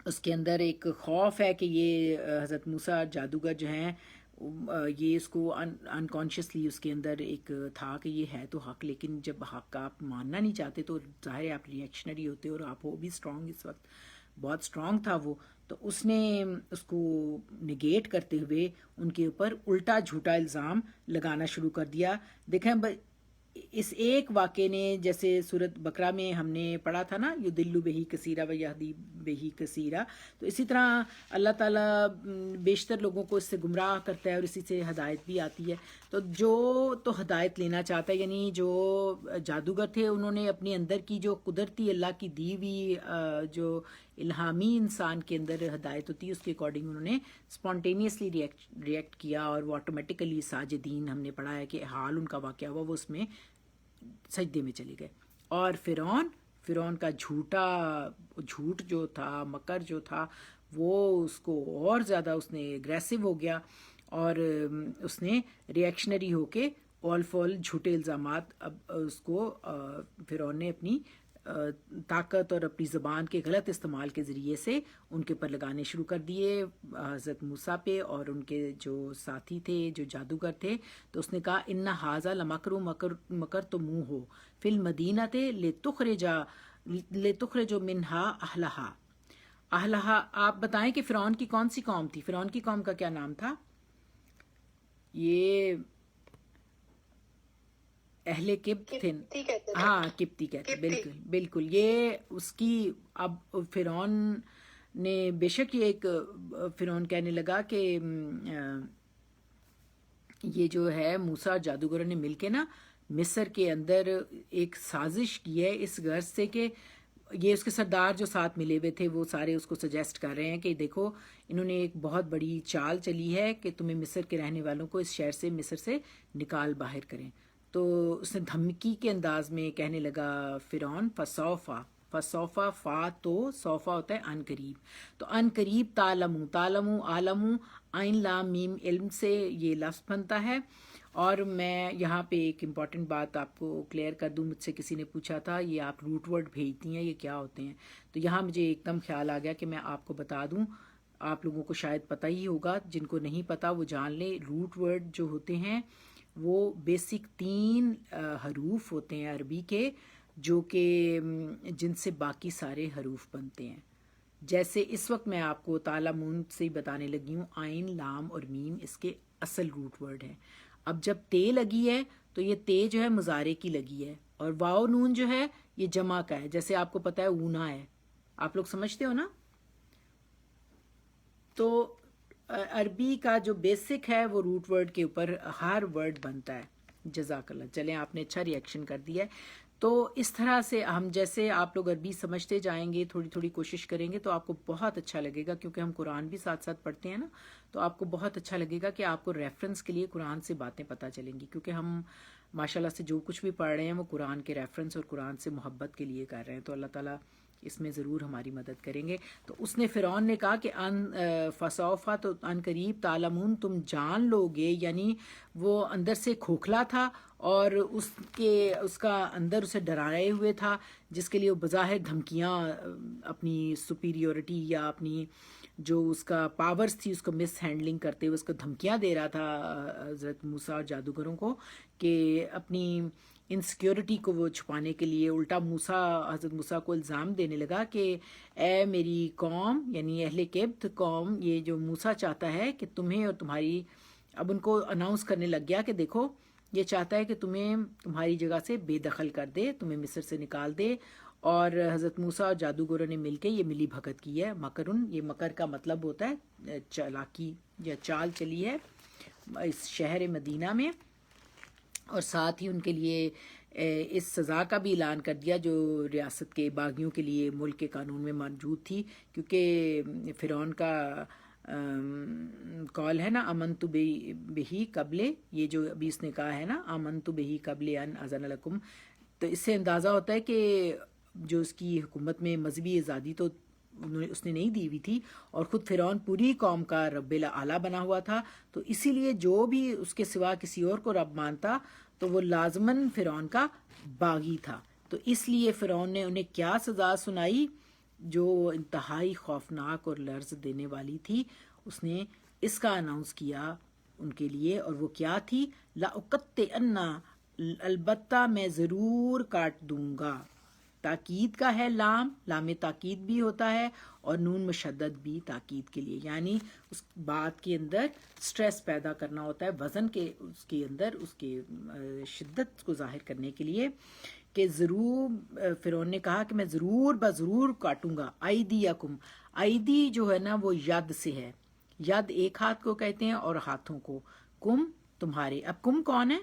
اس کے اندر ایک خوف ہے کہ یہ حضرت موسیٰ جادوگر جو ہیں یہ اس کو انکانشیسلی اس کے اندر ایک تھا کہ یہ ہے تو حق، لیکن جب حق آپ ماننا نہیں چاہتے تو ظاہر ہے آپ ریئیکشنری ہوتے، اور آپ وہ بھی اسٹرانگ، اس وقت بہت اسٹرانگ تھا وہ. تو اس نے اس کو نگیٹ کرتے ہوئے ان کے اوپر الٹا جھوٹا الزام لگانا شروع کر دیا. دیکھیں اس ایک واقعے نے، جیسے سورۃ بقرہ میں ہم نے پڑھا تھا نا، یضل بہ کثیرا و یہدی بہ کثیرا، تو اسی طرح اللہ تعالیٰ بیشتر لوگوں کو اس سے گمراہ کرتا ہے اور اسی سے ہدایت بھی آتی ہے. تو جو تو ہدایت لینا چاہتا ہے، یعنی جو جادوگر تھے انہوں نے اپنے اندر کی جو قدرتی اللہ کی دی ہوئی جو الہامی انسان کے اندر ہدایت ہوتی ہے اس کے اکارڈنگ انہوں نے اسپونٹینیسلی ریئیکٹ کیا، اور وہ آٹومیٹیکلی ساجدین، ہم نے پڑھا ہے کہ حال ان کا واقعہ ہوا، وہ اس میں سجدے میں چلے گئے. اور فرعون کا جھوٹ جو تھا، مکر جو تھا، وہ اس کو اور زیادہ اس نے اگریسو ہو گیا، اور اس نے ریئیکشنری ہو کے اول فول جھوٹے الزامات اب اس کو فرعون نے اپنی طاقت اور اپنی زبان کے غلط استعمال کے ذریعے سے ان کے پر لگانے شروع کر دیے حضرت موسیٰ پہ اور ان کے جو ساتھی تھے، جو جادوگر تھے. تو اس نے کہا ان ھذا لمکرتموہ فی المدینۃ لتخرج منہا اہلہا. آپ بتائیں کہ فرعون کی کون سی قوم تھی؟ فرعون کی قوم کا کیا نام تھا؟ یہ اہل قبط تھے. ہاں، قبطی کہتے ہیں، بالکل بالکل. یہ اس کی اب فرعون نے بے شک یہ ایک فرعون کہنے لگا کہ یہ جو ہے موسیٰ اور جادوگروں نے مل کے نا مصر کے اندر ایک سازش کی ہے اس غرض سے کہ یہ اس کے سردار جو ساتھ ملے ہوئے تھے وہ سارے اس کو سجیسٹ کر رہے ہیں کہ دیکھو انہوں نے ایک بہت بڑی چال چلی ہے کہ تمہیں مصر کے رہنے والوں کو اس شہر سے مصر سے نکال باہر کریں. تو اس نے دھمکی کے انداز میں کہنے لگا فرعون فسوفا فا تو صوفا ہوتا ہے ان قریب. تو ان قریب تعلمو عین لام میم علم سے یہ لفظ بنتا ہے. اور میں یہاں پہ ایک امپورٹنٹ بات آپ کو کلیئر کر دوں. مجھ سے کسی نے پوچھا تھا یہ آپ روٹ ورڈ بھیجتی ہیں یہ کیا ہوتے ہیں، تو یہاں مجھے ایک دم خیال آ گیا کہ میں آپ کو بتا دوں. آپ لوگوں کو شاید پتہ ہی ہوگا، جن کو نہیں پتہ وہ جان لیں. روٹ ورڈ جو ہوتے ہیں وہ بیسک 3 حروف ہوتے ہیں عربی کے، جو کہ جن سے باقی سارے حروف بنتے ہیں. جیسے اس وقت میں آپ کو تعلمون سے ہی بتانے لگی ہوں، عین لام اور میم اس کے اصل روٹ ورڈ ہیں. اب جب تے لگی ہے تو یہ تے جو ہے مضارع کی لگی ہے، اور واو نون جو ہے یہ جمع کا ہے. جیسے آپ کو پتہ ہے اونا ہے، آپ لوگ سمجھتے ہو نا. تو عربی کا جو بیسک ہے وہ روٹ ورڈ کے اوپر ہر ورڈ بنتا ہے. جزاک اللہ. چلیں آپ نے اچھا ریئیکشن کر دیا ہے. تو اس طرح سے ہم جیسے آپ لوگ عربی سمجھتے جائیں گے، تھوڑی تھوڑی کوشش کریں گے تو آپ کو بہت اچھا لگے گا، کیونکہ ہم قرآن بھی ساتھ ساتھ پڑھتے ہیں نا، تو آپ کو بہت اچھا لگے گا کہ آپ کو ریفرنس کے لیے قرآن سے باتیں پتہ چلیں گی. کیونکہ ہم ماشاءاللہ سے جو کچھ بھی پڑھ رہے ہیں وہ قرآن کے ریفرنس اور قرآن سے محبت کے لیے کر رہے ہیں. تو اللہ تعالیٰ اس میں ضرور ہماری مدد کریں گے. تو اس نے فرعون نے کہا کہ فسوفا تو ان قریب تعلمون، تم جان لو گے. یعنی وہ اندر سے کھوکھلا تھا اور اس کا اندر اسے ڈرائے ہوئے تھا، جس کے لیے وہ بظاہر دھمکیاں اپنی سپیریورٹی یا اپنی جو اس کا پاورز تھی اس کو مس ہینڈلنگ کرتے ہوئے اس کو دھمکیاں دے رہا تھا حضرت موسیٰ اور جادوگروں کو، کہ اپنی انسیکیورٹی کو وہ چھپانے کے لیے الٹا حضرت موسیٰ کو الزام دینے لگا کہ اے میری قوم، یعنی اہل قبط قوم، یہ جو موسیٰ چاہتا ہے کہ تمہیں اور تمہاری، اب ان کو اناؤنس کرنے لگ گیا کہ دیکھو یہ چاہتا ہے کہ تمہیں تمہاری جگہ سے بے دخل کر دے، تمہیں مصر سے نکال دے. اور حضرت موسیٰ اور جادوگروں نے مل کے یہ ملی بھگت کی ہے. مکرن، یہ مکر کا مطلب ہوتا ہے چالاکی یا چال چلی ہے اس شہر مدینہ میں، اور ساتھ ہی ان کے لیے اس سزا کا بھی اعلان کر دیا جو ریاست کے باغیوں کے لیے ملک کے قانون میں موجود تھی. کیونکہ فرعون کا قول ہے نا آمنت بہی قبل، یہ جو ابھی اس نے کہا ہے نا آمنت بہی قبل ان اذن لکم، تو اس سے اندازہ ہوتا ہے کہ جو اس کی حکومت میں مذہبی آزادی تو اس نے نہیں دی ہوئی تھی، اور خود فرعون پوری قوم کا رب الاعلیٰ بنا ہوا تھا. تو اسی لیے جو بھی اس کے سوا کسی اور کو رب مانتا تو وہ لازماً فرعون کا باغی تھا. تو اس لیے فرعون نے انہیں کیا سزا سنائی جو انتہائی خوفناک اور لرز دینے والی تھی. اس نے اس کا اناؤنس کیا ان کے لیے، اور وہ کیا تھی؟ لَأُقَطِّعَنَّ، البتہ میں ضرور کاٹ دوں گا. تاکید کا ہے لام تاکید بھی ہوتا ہے، اور نون مشدد بھی تاکید کے لیے، یعنی اس بات کے اندر سٹریس پیدا کرنا ہوتا ہے، وزن کے اس کے اندر اس کے شدت کو ظاہر کرنے کے لیے، کہ ضرور فرعون نے کہا کہ میں ضرور کاٹوں گا. ایدیکم، ایدی جو ہے نا وہ ید سے ہے. ید ایک ہاتھ کو کہتے ہیں اور ہاتھوں کو. کم تمہارے. اب کم کون ہے؟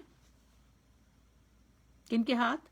کن کے ہاتھ؟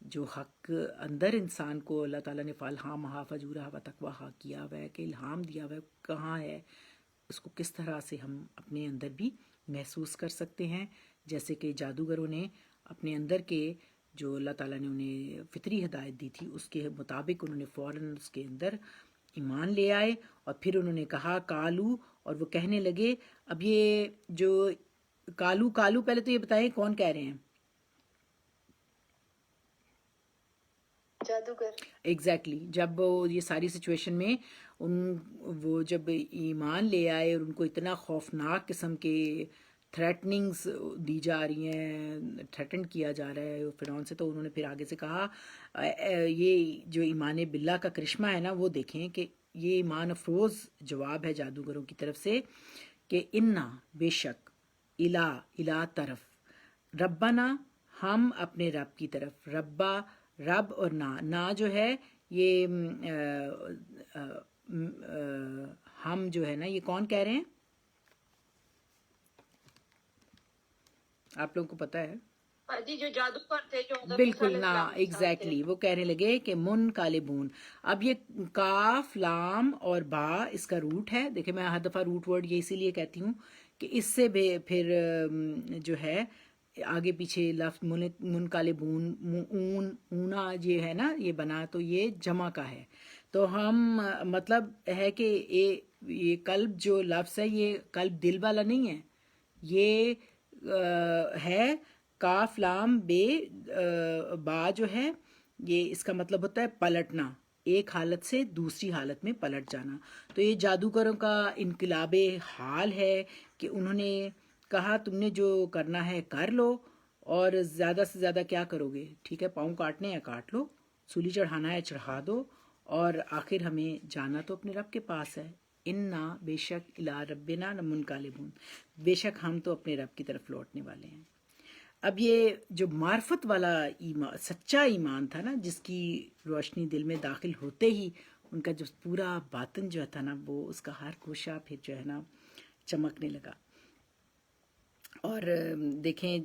جو حق اندر انسان کو اللہ تعالیٰ نے فالہامہا فجورہا و تقواہا کیا ہوا ہے، کہ الہام دیا ہوا ہے، کہاں ہے، اس کو کس طرح سے ہم اپنے اندر بھی محسوس کر سکتے ہیں. جیسے کہ جادوگروں نے اپنے اندر کے جو اللہ تعالیٰ نے انہیں فطری ہدایت دی تھی اس کے مطابق انہوں نے فوراً اس کے اندر ایمان لے آئے، اور پھر انہوں نے کہا کالو، اور وہ کہنے لگے. اب یہ جو کالو کالو، پہلے تو یہ بتائیں کون کہہ رہے ہیں؟ جادوگر. ایگزیکٹلی. جب وہ یہ ساری سچویشن میں وہ جب ایمان لے آئے اور ان کو اتنا خوفناک قسم کے تھریٹننگز دی جا رہی ہیں، تھریٹن کیا جا رہا ہے فرعون سے، تو انہوں نے پھر آگے سے کہا یہ جو ایمان باللہ کا کرشمہ ہے نا، وہ دیکھیں کہ یہ ایمان افروز جواب ہے جادوگروں کی طرف سے کہ انا بے شک، الہ طرف، ربنا ہم اپنے رب کی طرف، ربا رب، اور نا جو ہے یہ ہم جو ہے نا، یہ کون کہہ رہے ہیں؟ آپ لوگوں کو پتہ ہے؟ جی جو جادوگر تھے، جو حضرت موسیٰ بالکل علیہ نا، السلام کے ساتھ ایگزیکٹلی. وہ کہنے لگے کہ من کالبون. اب یہ کاف لام اور با اس کا روٹ ہے. دیکھیں میں ہر دفعہ روٹ ورڈ یہ اسی لیے کہتی ہوں کہ اس سے پھر جو ہے آگے پیچھے لفظ من کالبون، اون، اونا یہ ہے نا، یہ بنا تو یہ جمع کا ہے. تو ہم مطلب ہے کہ یہ قلب جو لفظ ہے، یہ قلب دل والا نہیں ہے، یہ ہے کاف لام بے با جو ہے، یہ اس کا مطلب ہوتا ہے پلٹنا، ایک حالت سے دوسری حالت میں پلٹ جانا. تو یہ جادوگروں کا انقلاب حال ہے کہ انہوں نے کہا تم نے جو کرنا ہے کر لو، اور زیادہ سے زیادہ کیا کرو گے؟ ٹھیک ہے، پاؤں کاٹنے ہیں کاٹ لو، سولی چڑھانا ہے چڑھا دو، اور آخر ہمیں جانا تو اپنے رب کے پاس ہے. انا بے شک الی ربنا لمنقلبون، بے شک ہم تو اپنے رب کی طرف لوٹنے والے ہیں. اب یہ جو معرفت والا ایمان، سچا ایمان تھا نا، جس کی روشنی دل میں داخل ہوتے ہی ان کا جو پورا باطن جو تھا نا، وہ اس کا ہر گوشہ پھر جو ہے نا چمکنے لگا. اور دیکھیں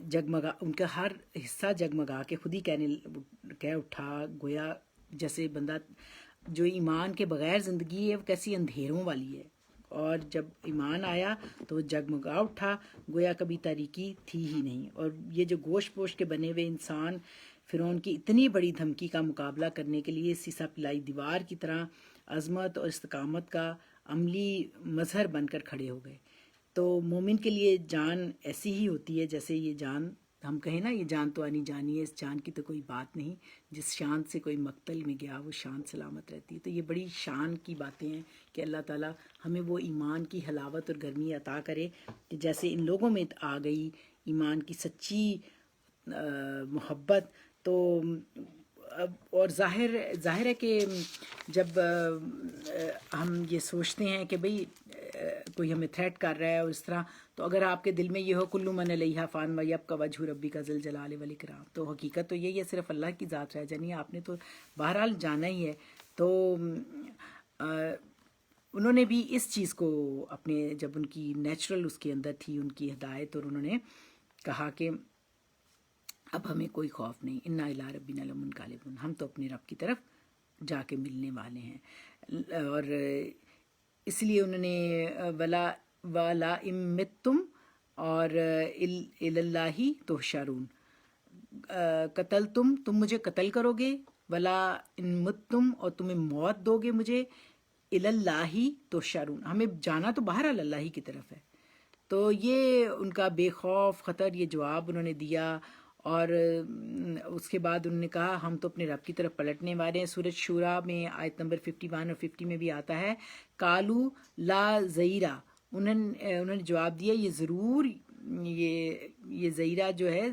جگمگا، ان کا ہر حصہ جگمگا کے خود ہی کہہ اٹھا، گویا جیسے بندہ جو ایمان کے بغیر زندگی ہے وہ کیسی اندھیروں والی ہے، اور جب ایمان آیا تو وہ جگمگا اٹھا، گویا کبھی تاریکی تھی ہی نہیں. اور یہ جو گوشت پوش کے بنے ہوئے انسان فرعون کی اتنی بڑی دھمکی کا مقابلہ کرنے کے لیے سیسا پلائی دیوار کی طرح عظمت اور استقامت کا عملی مظہر بن کر کھڑے ہو گئے. تو مومن کے لیے جان ایسی ہی ہوتی ہے جیسے یہ جان، ہم کہیں نا یہ جان تو آنی جانی ہے، اس جان کی تو کوئی بات نہیں، جس شان سے کوئی مقتل میں گیا وہ شان سلامت رہتی ہے. تو یہ بڑی شان کی باتیں ہیں کہ اللہ تعالیٰ ہمیں وہ ایمان کی حلاوت اور گرمی عطا کرے کہ جیسے ان لوگوں میں آ گئی ایمان کی سچی محبت. تو اور ظاہر ہے کہ جب ہم یہ سوچتے ہیں کہ بھئی کوئی ہمیں تھریٹ کر رہا ہے اور اس طرح، تو اگر آپ کے دل میں یہ ہو کل من علیہا فان ویبقی وجہ ربک ذی الجلال والاکرام، تو حقیقت تو یہی ہے صرف اللہ کی ذات رہ جانی ہے. آپ نے تو بہرحال جانا ہی ہے. تو انہوں نے بھی اس چیز کو اپنے، جب ان کی نیچرل اس کے اندر تھی ان کی ہدایت، اور انہوں نے کہا کہ اب ہمیں کوئی خوف نہیں، انا الی ربنا لمنقلبون، ہم تو اپنے رب کی طرف جا کے ملنے والے ہیں. اور اس لیے انہوں نے ولا امتم اور اللہ تحشرون، قتل تم مجھے قتل کرو گے، ولا امتم اور تمہیں موت دو گے مجھے، اللہ تحشرون، ہمیں جانا تو بہرحال اللہ ہی کی طرف ہے. تو یہ ان کا بے خوف خطر یہ جواب انہوں نے دیا. اور اس کے بعد انہوں نے کہا ہم تو اپنے رب کی طرف پلٹنے والے ہیں. سورۃ شورا میں آیت نمبر 51 اور 50 میں بھی آتا ہے کالو لا زیرہ، انہوں نے جواب دیا یہ ضرور، یہ زیرہ جو ہے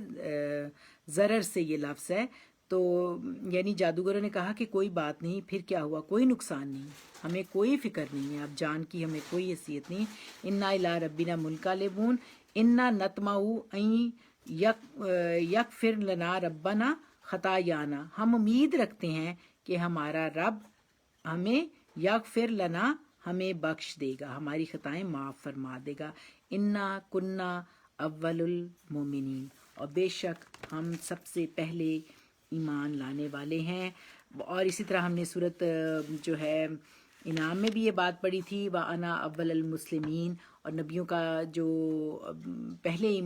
ضرر سے یہ لفظ ہے. تو یعنی جادوگروں نے کہا کہ کوئی بات نہیں، پھر کیا ہوا، کوئی نقصان نہیں، ہمیں کوئی فکر نہیں ہے، اب جان کی ہمیں کوئی حیثیت نہیں. انا الی ربنا منقلبون انا نطمع ان یغفر لنا ربنا خطایانا، ہم امید رکھتے ہیں کہ ہمارا رب ہمیں یغفر لنا، ہمیں بخش دے گا، ہماری خطائیں معاف فرما دے گا. انا کننا اول المومنین، اور بے شک ہم سب سے پہلے ایمان لانے والے ہیں. اور اسی طرح ہم نے صورت جو ہے انعام میں بھی یہ بات پڑھی تھی وَأَنَا أَوَّلُ الْمُسْلِمِينَ، اور نبیوں کا جو پہلے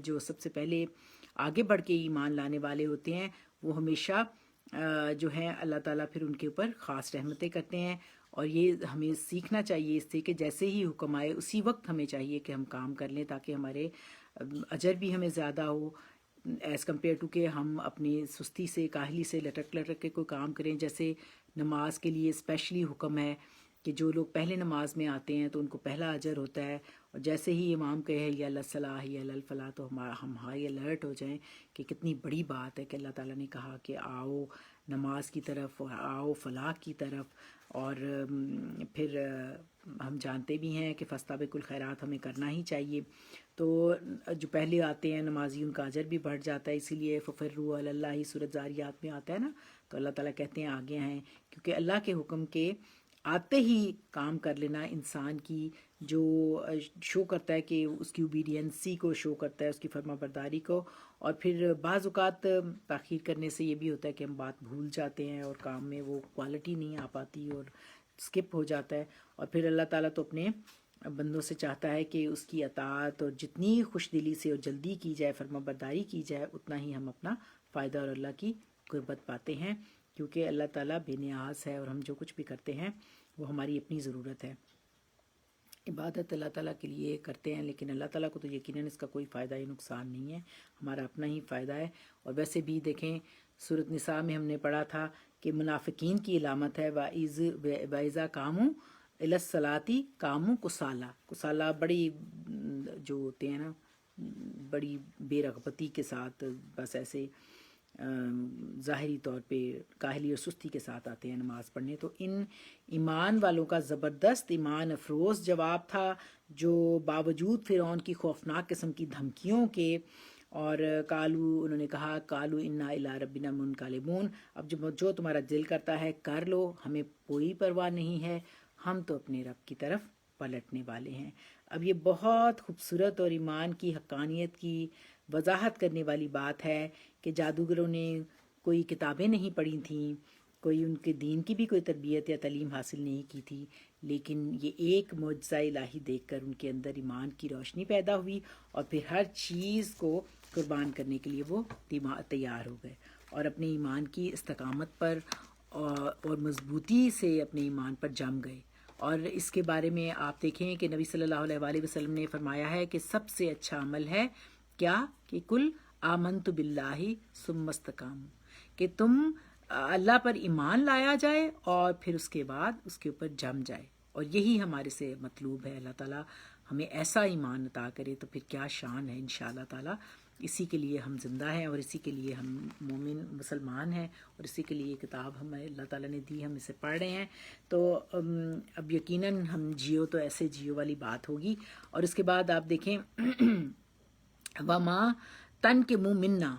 جو سب سے پہلے آگے بڑھ کے ایمان لانے والے ہوتے ہیں وہ ہمیشہ جو ہیں اللہ تعالیٰ پھر ان کے اوپر خاص رحمتیں کرتے ہیں. اور یہ ہمیں سیکھنا چاہیے اس سے کہ جیسے ہی حکم آئے اسی وقت ہمیں چاہیے کہ ہم کام کر لیں تاکہ ہمارے اجر بھی ہمیں زیادہ ہو ایز کمپیئر ٹو کہ ہم اپنی سستی سے کاہلی سے لٹک کے کوئی کام کریں. جیسے نماز کے لیے اسپیشلی حکم ہے کہ جو لوگ پہلے نماز میں آتے ہیں تو ان کو پہلا اجر ہوتا ہے، اور جیسے ہی امام کہے یا الصلاح یا الفلاح تو ہم ہائی الرٹ ہو جائیں کہ کتنی بڑی بات ہے کہ اللہ تعالیٰ نے کہا کہ آؤ نماز کی طرف، آؤ فلاح کی طرف. اور پھر ہم جانتے بھی ہیں کہ فاستبقوا الخیرات ہمیں کرنا ہی چاہیے. تو جو پہلے آتے ہیں نمازی ان کا اجر بھی بڑھ جاتا ہے، اسی لیے ففروا الی اللہ سورۃ زاریات میں آتا ہے نا، تو اللہ تعالیٰ کہتے ہیں آگے ہیں، کیونکہ اللہ کے حکم کے آتے ہی کام کر لینا انسان کی جو شو کرتا ہے کہ اس کی اوبیڈینسی کو شو کرتا ہے، اس کی فرما برداری کو. اور پھر بعض اوقات تاخیر کرنے سے یہ بھی ہوتا ہے کہ ہم بات بھول جاتے ہیں اور کام میں وہ کوالٹی نہیں آ پاتی اور اسکپ ہو جاتا ہے. اور پھر اللہ تعالیٰ تو اپنے بندوں سے چاہتا ہے کہ اس کی اطاعت اور جتنی خوش دلی سے اور جلدی کی جائے، فرما برداری کی جائے، اتنا ہی ہم اپنا فائدہ اور اللہ کی قربت پاتے ہیں، کیونکہ اللہ تعالیٰ بے نیاز ہے اور ہم جو کچھ بھی کرتے ہیں وہ ہماری اپنی ضرورت ہے. عبادت اللہ تعالیٰ کے لیے کرتے ہیں، لیکن اللہ تعالیٰ کو تو یقیناً اس کا کوئی فائدہ یا نقصان نہیں ہے، ہمارا اپنا ہی فائدہ ہے. اور ویسے بھی دیکھیں سورۃ نساء میں ہم نے پڑھا تھا کہ منافقین کی علامت ہے وَإِذَا قَامُوا إِلَى الصَّلَاةِ قَامُوا كُسَالَىٰ. کسالہ بڑی جو ہوتے ہیں نا بڑی بے رغبتی کے ساتھ، بس ایسے ظاہری طور پہ کاہلی اور سستی کے ساتھ آتے ہیں نماز پڑھنے. تو ان ایمان والوں کا زبردست ایمان افروز جواب تھا جو باوجود فرعون کی خوفناک قسم کی دھمکیوں کے، اور انہوں نے کہا قالوا انا الی ربنا منقلبون، اب جو تمہارا دل کرتا ہے کر لو، ہمیں کوئی پرواہ نہیں ہے، ہم تو اپنے رب کی طرف پلٹنے والے ہیں. اب یہ بہت خوبصورت اور ایمان کی حقانیت کی وضاحت کرنے والی بات ہے کہ جادوگروں نے کوئی کتابیں نہیں پڑھی تھیں، کوئی ان کے دین کی بھی کوئی تربیت یا تعلیم حاصل نہیں کی تھی، لیکن یہ ایک معجزہ الہی دیکھ کر ان کے اندر ایمان کی روشنی پیدا ہوئی، اور پھر ہر چیز کو قربان کرنے کے لیے وہ تیار ہو گئے اور اپنے ایمان کی استقامت پر اور مضبوطی سے اپنے ایمان پر جم گئے. اور اس کے بارے میں آپ دیکھیں کہ نبی صلی اللہ علیہ وآلہ وسلم نے فرمایا ہے کہ سب سے اچھا عمل ہے کیا کہ کل آمنت باللہ ثم استقاموا، کہ تم اللہ پر ایمان لایا جائے اور پھر اس کے بعد اس کے اوپر جم جائے. اور یہی ہمارے سے مطلوب ہے. اللہ تعالیٰ ہمیں ایسا ایمان عطا کرے تو پھر کیا شان ہے انشاءاللہ تعالیٰ. اسی کے لیے ہم زندہ ہیں اور اسی کے لیے ہم مومن مسلمان ہیں اور اسی کے لیے یہ کتاب ہمیں اللہ تعالیٰ نے دی، ہم اسے پڑھ رہے ہیں. تو اب یقیناً ہم جیو تو ایسے جیو والی بات ہوگی. اور اس کے بعد آپ دیکھیں وما تن کے منہ منا،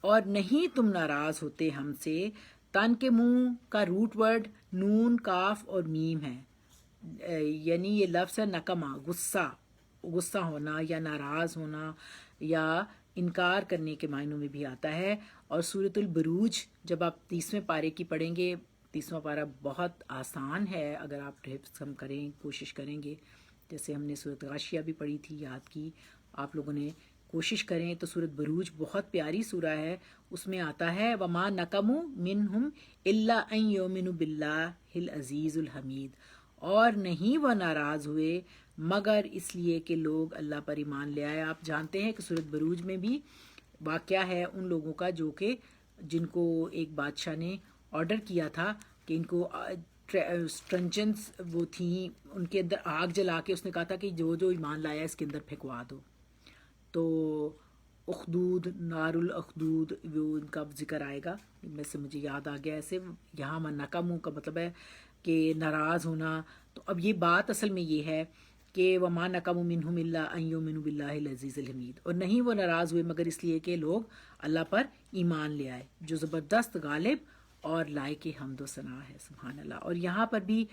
اور نہیں تم ناراض ہوتے ہم سے. تن کے منہ کا روٹ ورڈ نون کاف اور میم ہے، یعنی یہ لفظ ہے نقمہ، غصہ ہونا یا ناراض ہونا یا انکار کرنے کے معنوں میں بھی آتا ہے. اور سورۃ البروج جب آپ 30ویں پارے کی پڑھیں گے، 30واں پارہ بہت آسان ہے اگر آپ حفظ ہم کریں، کوشش کریں گے. جیسے ہم نے سورۃ غاشیہ بھی پڑھی تھی، یاد کی آپ لوگوں نے، کوشش کریں تو سورۃ بروج بہت پیاری سورہ ہے. اس میں آتا ہے وما نقموا منہم الا ان یؤمنوا باللہ العزیز الحمید، اور نہیں وہ ناراض ہوئے مگر اس لیے کہ لوگ اللہ پر ایمان لے آئے. آپ جانتے ہیں کہ سورۃ بروج میں بھی واقعہ ہے ان لوگوں کا جو کہ جن کو ایک بادشاہ نے آرڈر کیا تھا کہ ان کو اسٹرنجنس وہ تھیں، ان کے اندر آگ جلا کے اس نے کہا تھا کہ جو جو ایمان لایا اس کے اندر پھینکوا دو. تو اخدود، نار الاخدود، وہ ان کا ذکر آئے گا، میں سے مجھے یاد آ گیا ایسے. یہاں نقموا کا مطلب ہے کہ ناراض ہونا. تو اب یہ بات اصل میں یہ ہے کہ وما نقموا منہم الا ان یؤمنوا باللہ العزیز الحمید، اور نہیں وہ ناراض ہوئے مگر اس لیے کہ لوگ اللہ پر ایمان لے آئے جو زبردست غالب اور لائق حمد و ثنا ہے. سبحان اللہ. اور یہاں پر بھی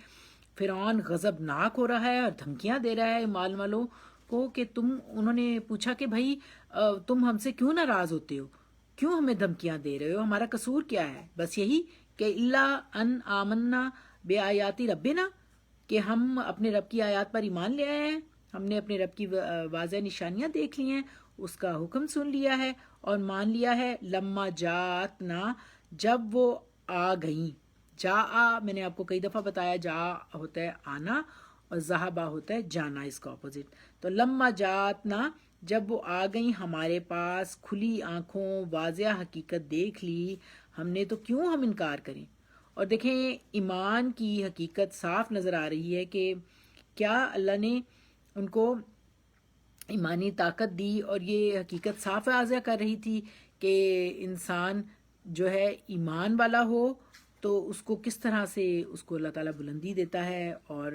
فرعون غضبناک ہو رہا ہے اور دھمکیاں دے رہا ہے ایمان والوں کو کہ انہوں نے پوچھا کہ بھائی تم ہم سے کیوں ناراض ہوتے ہو، کیوں ہمیں دھمکیاں دے رہے ہو، ہمارا قصور کیا ہے؟ بس یہی کہ اللہ ان آمنا بے آیاتی ربنا، کہ ہم اپنے رب کی آیات پر ایمان لے آئے ہیں، ہم نے اپنے رب کی واضح نشانیاں دیکھ لی ہیں، اس کا حکم سن لیا ہے اور مان لیا ہے۔ لما جاتنا، جب وہ آ گئیں، جا میں نے آپ کو کئی دفعہ بتایا، جا ہوتا ہے آنا اور ذہبا ہوتا ہے جانا، اس کا اپوزٹ۔ تو لما جاتنا، جب وہ آ گئیں ہمارے پاس، کھلی آنکھوں واضح حقیقت دیکھ لی، ہم نے تو کیوں ہم انکار کریں؟ اور دیکھیں ایمان کی حقیقت صاف نظر آ رہی ہے کہ کیا اللہ نے ان کو ایمانی طاقت دی، اور یہ حقیقت صاف واضح کر رہی تھی کہ انسان جو ہے ایمان والا ہو تو اس کو کس طرح سے اس کو اللہ تعالیٰ بلندی دیتا ہے، اور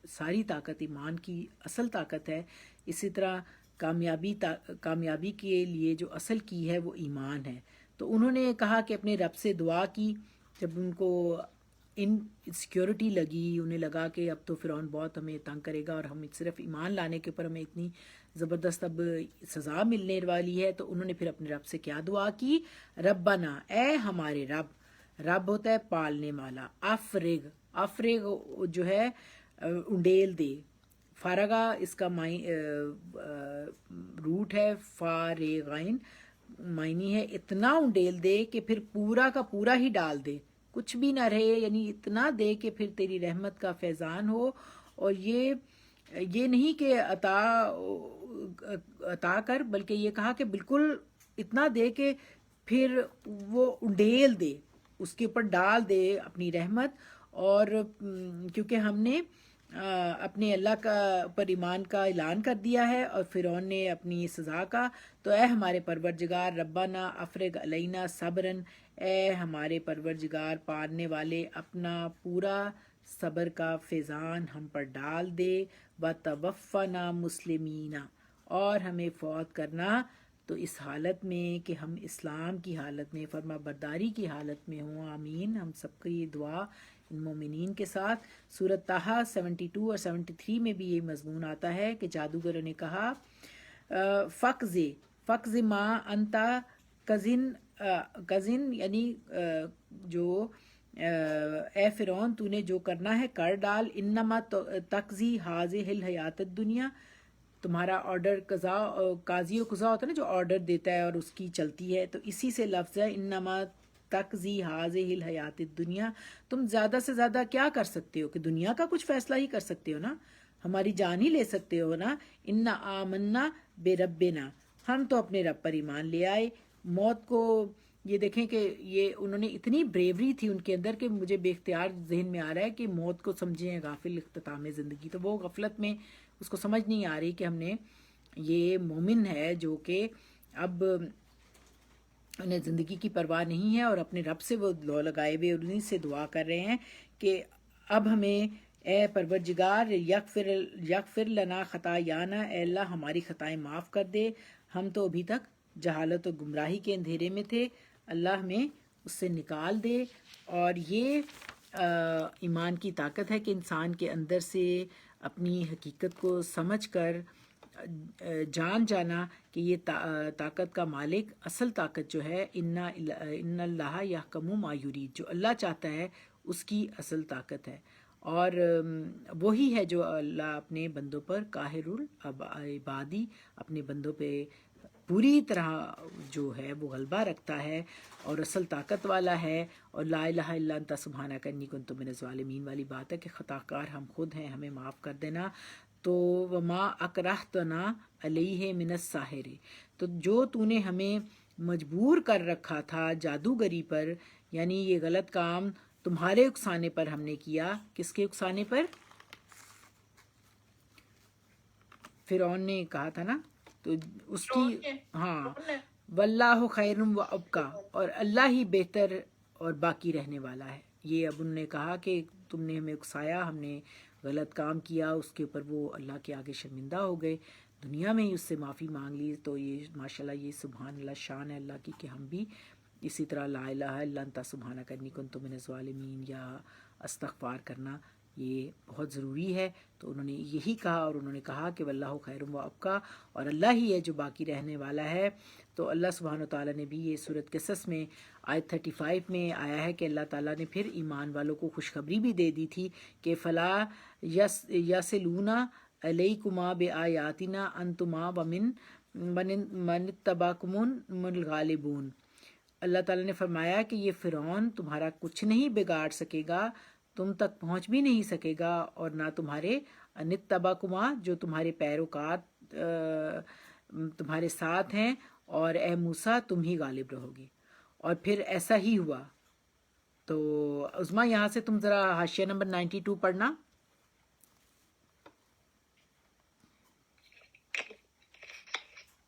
ساری طاقت ایمان کی اصل طاقت ہے۔ اسی طرح کامیابی کے لیے جو اصل کی ہے وہ ایمان ہے۔ تو انہوں نے کہا کہ اپنے رب سے دعا کی، جب ان کو انسیکیورٹی لگی، انہیں لگا کہ اب تو فرعون بہت ہمیں تنگ کرے گا اور ہم صرف ایمان لانے کے اوپر ہمیں اتنی زبردست اب سزا ملنے والی ہے، تو انہوں نے پھر اپنے رب سے کیا دعا کی؟ ربنا، اے ہمارے رب، رب ہوتا ہے پالنے والا، افرغ جو ہے انڈیل دے، فارغا اس کا روٹ ہے فارغین، معنی ہے اتنا انڈیل دے کہ پھر پورا کا پورا ہی ڈال دے، کچھ بھی نہ رہے، یعنی اتنا دے کہ پھر تیری رحمت کا فیضان ہو۔ اور یہ نہیں کہ عطا کر، بلکہ یہ کہا کہ بالکل اتنا دے کہ پھر وہ انڈیل دے، اس کے اوپر ڈال دے اپنی رحمت۔ اور کیونکہ ہم نے اپنے اللہ کا پر ایمان کا اعلان کر دیا ہے اور فرعون نے اپنی سزا کا، تو اے ہمارے پروردگار ربنا افرغ علینا صبرن، اے ہمارے پروردگار پالنے والے، اپنا پورا صبر کا فیضان ہم پر ڈال دے، وتوفنا مسلمین، اور ہمیں فوت کرنا تو اس حالت میں کہ ہم اسلام کی حالت میں، فرما برداری کی حالت میں ہوں۔ آمین۔ ہم سب کی یہ دعا ان مومنین کے ساتھ۔ سورۃ طٰہٰ 72 اور 73 میں بھی یہ مضمون آتا ہے کہ جادوگروں نے کہا فقز ما انتا کزن، یعنی جو اے فرعون تو نے جو کرنا ہے کر ڈال، انما تقضی ہذہ الحیات الدنیا، تمہارا آرڈر قاضی و قضا ہوتا ہے نا جو آرڈر دیتا ہے اور اس کی چلتی ہے، تو اسی سے لفظ ہے انما تقضی ہذہ الحیات الدنیا، تم زیادہ سے زیادہ کیا کر سکتے ہو کہ دنیا کا کچھ فیصلہ ہی کر سکتے ہو نا، ہماری جان ہی لے سکتے ہو نا۔ انا آمنا بے ربنا، ہم تو اپنے رب پر ایمان لے آئے۔ موت کو یہ دیکھیں کہ یہ انہوں نے اتنی بریوری تھی ان کے اندر کہ مجھے بے اختیار ذہن میں آ رہا ہے کہ موت کو سمجھیں غافل اختتام زندگی، تو وہ غفلت میں اس کو سمجھ نہیں آ رہی کہ ہم نے یہ مومن ہے جو کہ اب انہیں زندگی کی پرواہ نہیں ہے اور اپنے رب سے وہ لو لگائے ہوئے اور انہیں سے دعا کر رہے ہیں کہ اب ہمیں اے پروردگار یغفر لنا خطایانا، اے اللہ ہماری خطائیں معاف کر دے، ہم تو ابھی تک جہالت و گمراہی کے اندھیرے میں تھے، اللہ ہمیں اس سے نکال دے۔ اور یہ ایمان کی طاقت ہے کہ انسان کے اندر سے اپنی حقیقت کو سمجھ کر جان جانا کہ یہ طاقت کا مالک، اصل طاقت جو ہے ان اللہ یحکم ما یرید، جو اللہ چاہتا ہے اس کی اصل طاقت ہے، اور وہی ہے جو اللہ اپنے بندوں پر قاہر العبادی، اپنے بندوں پہ پوری طرح جو ہے وہ غلبہ رکھتا ہے اور اصل طاقت والا ہے۔ اور لا الہ الا انت سبحانک انی کنت من الظالمین والی بات ہے کہ خطا کار ہم خود ہیں، ہمیں معاف کر دینا۔ تو وما اکرہتنا علیہ من الساحر، تو جو تو نے ہمیں مجبور کر رکھا تھا جادوگری پر، یعنی یہ غلط کام تمہارے اکسانے پر ہم نے کیا۔ کس کے اکسانے پر؟ فرعون نے کہا تھا نا، تو اس کی ہاں واللہ خیر و ابقا، اور اللہ ہی بہتر اور باقی رہنے والا ہے۔ یہ اب انہوں نے کہا کہ تم نے ہمیں اکسایا، ہم نے غلط کام کیا، اس کے اوپر وہ اللہ کے آگے شرمندہ ہو گئے، دنیا میں ہی اس سے معافی مانگ لی۔ تو یہ ماشاءاللہ یہ سبحان اللہ شان ہے اللہ کی کہ ہم بھی اسی طرح لا الہ الا انت سبحانک انی کنت من الظالمین یا استغفار کرنا یہ بہت ضروری ہے. تو انہوں نے یہی کہا، اور انہوں نے کہا کہ واللہ خیر و ابقیٰ، اور اللہ ہی ہے جو باقی رہنے والا ہے. تو اللہ سبحانہ وتعالیٰ نے بھی یہ سورۃ قصص میں آیت 35 میں آیا ہے کہ اللہ تعالیٰ نے پھر ایمان والوں کو خوشخبری بھی دے دی تھی کہ فلا یصلونا علیکما بآیاتنا انتما ومن من اتبعکم الغالبون. اللہ تعالیٰ نے فرمایا کہ یہ فرعون تمہارا کچھ نہیں بگاڑ سکے گا، تم تک پہنچ بھی نہیں سکے گا، اور نہ تمہارے نتبعکما جو تمہارے پیروکار تمہارے ساتھ ہیں، اور اے موسیٰ تم ہی غالب رہو گے. اور پھر ایسا ہی ہوا. تو عظمیٰ یہاں سے تم ذرا حاشیہ نمبر 92 پڑھنا.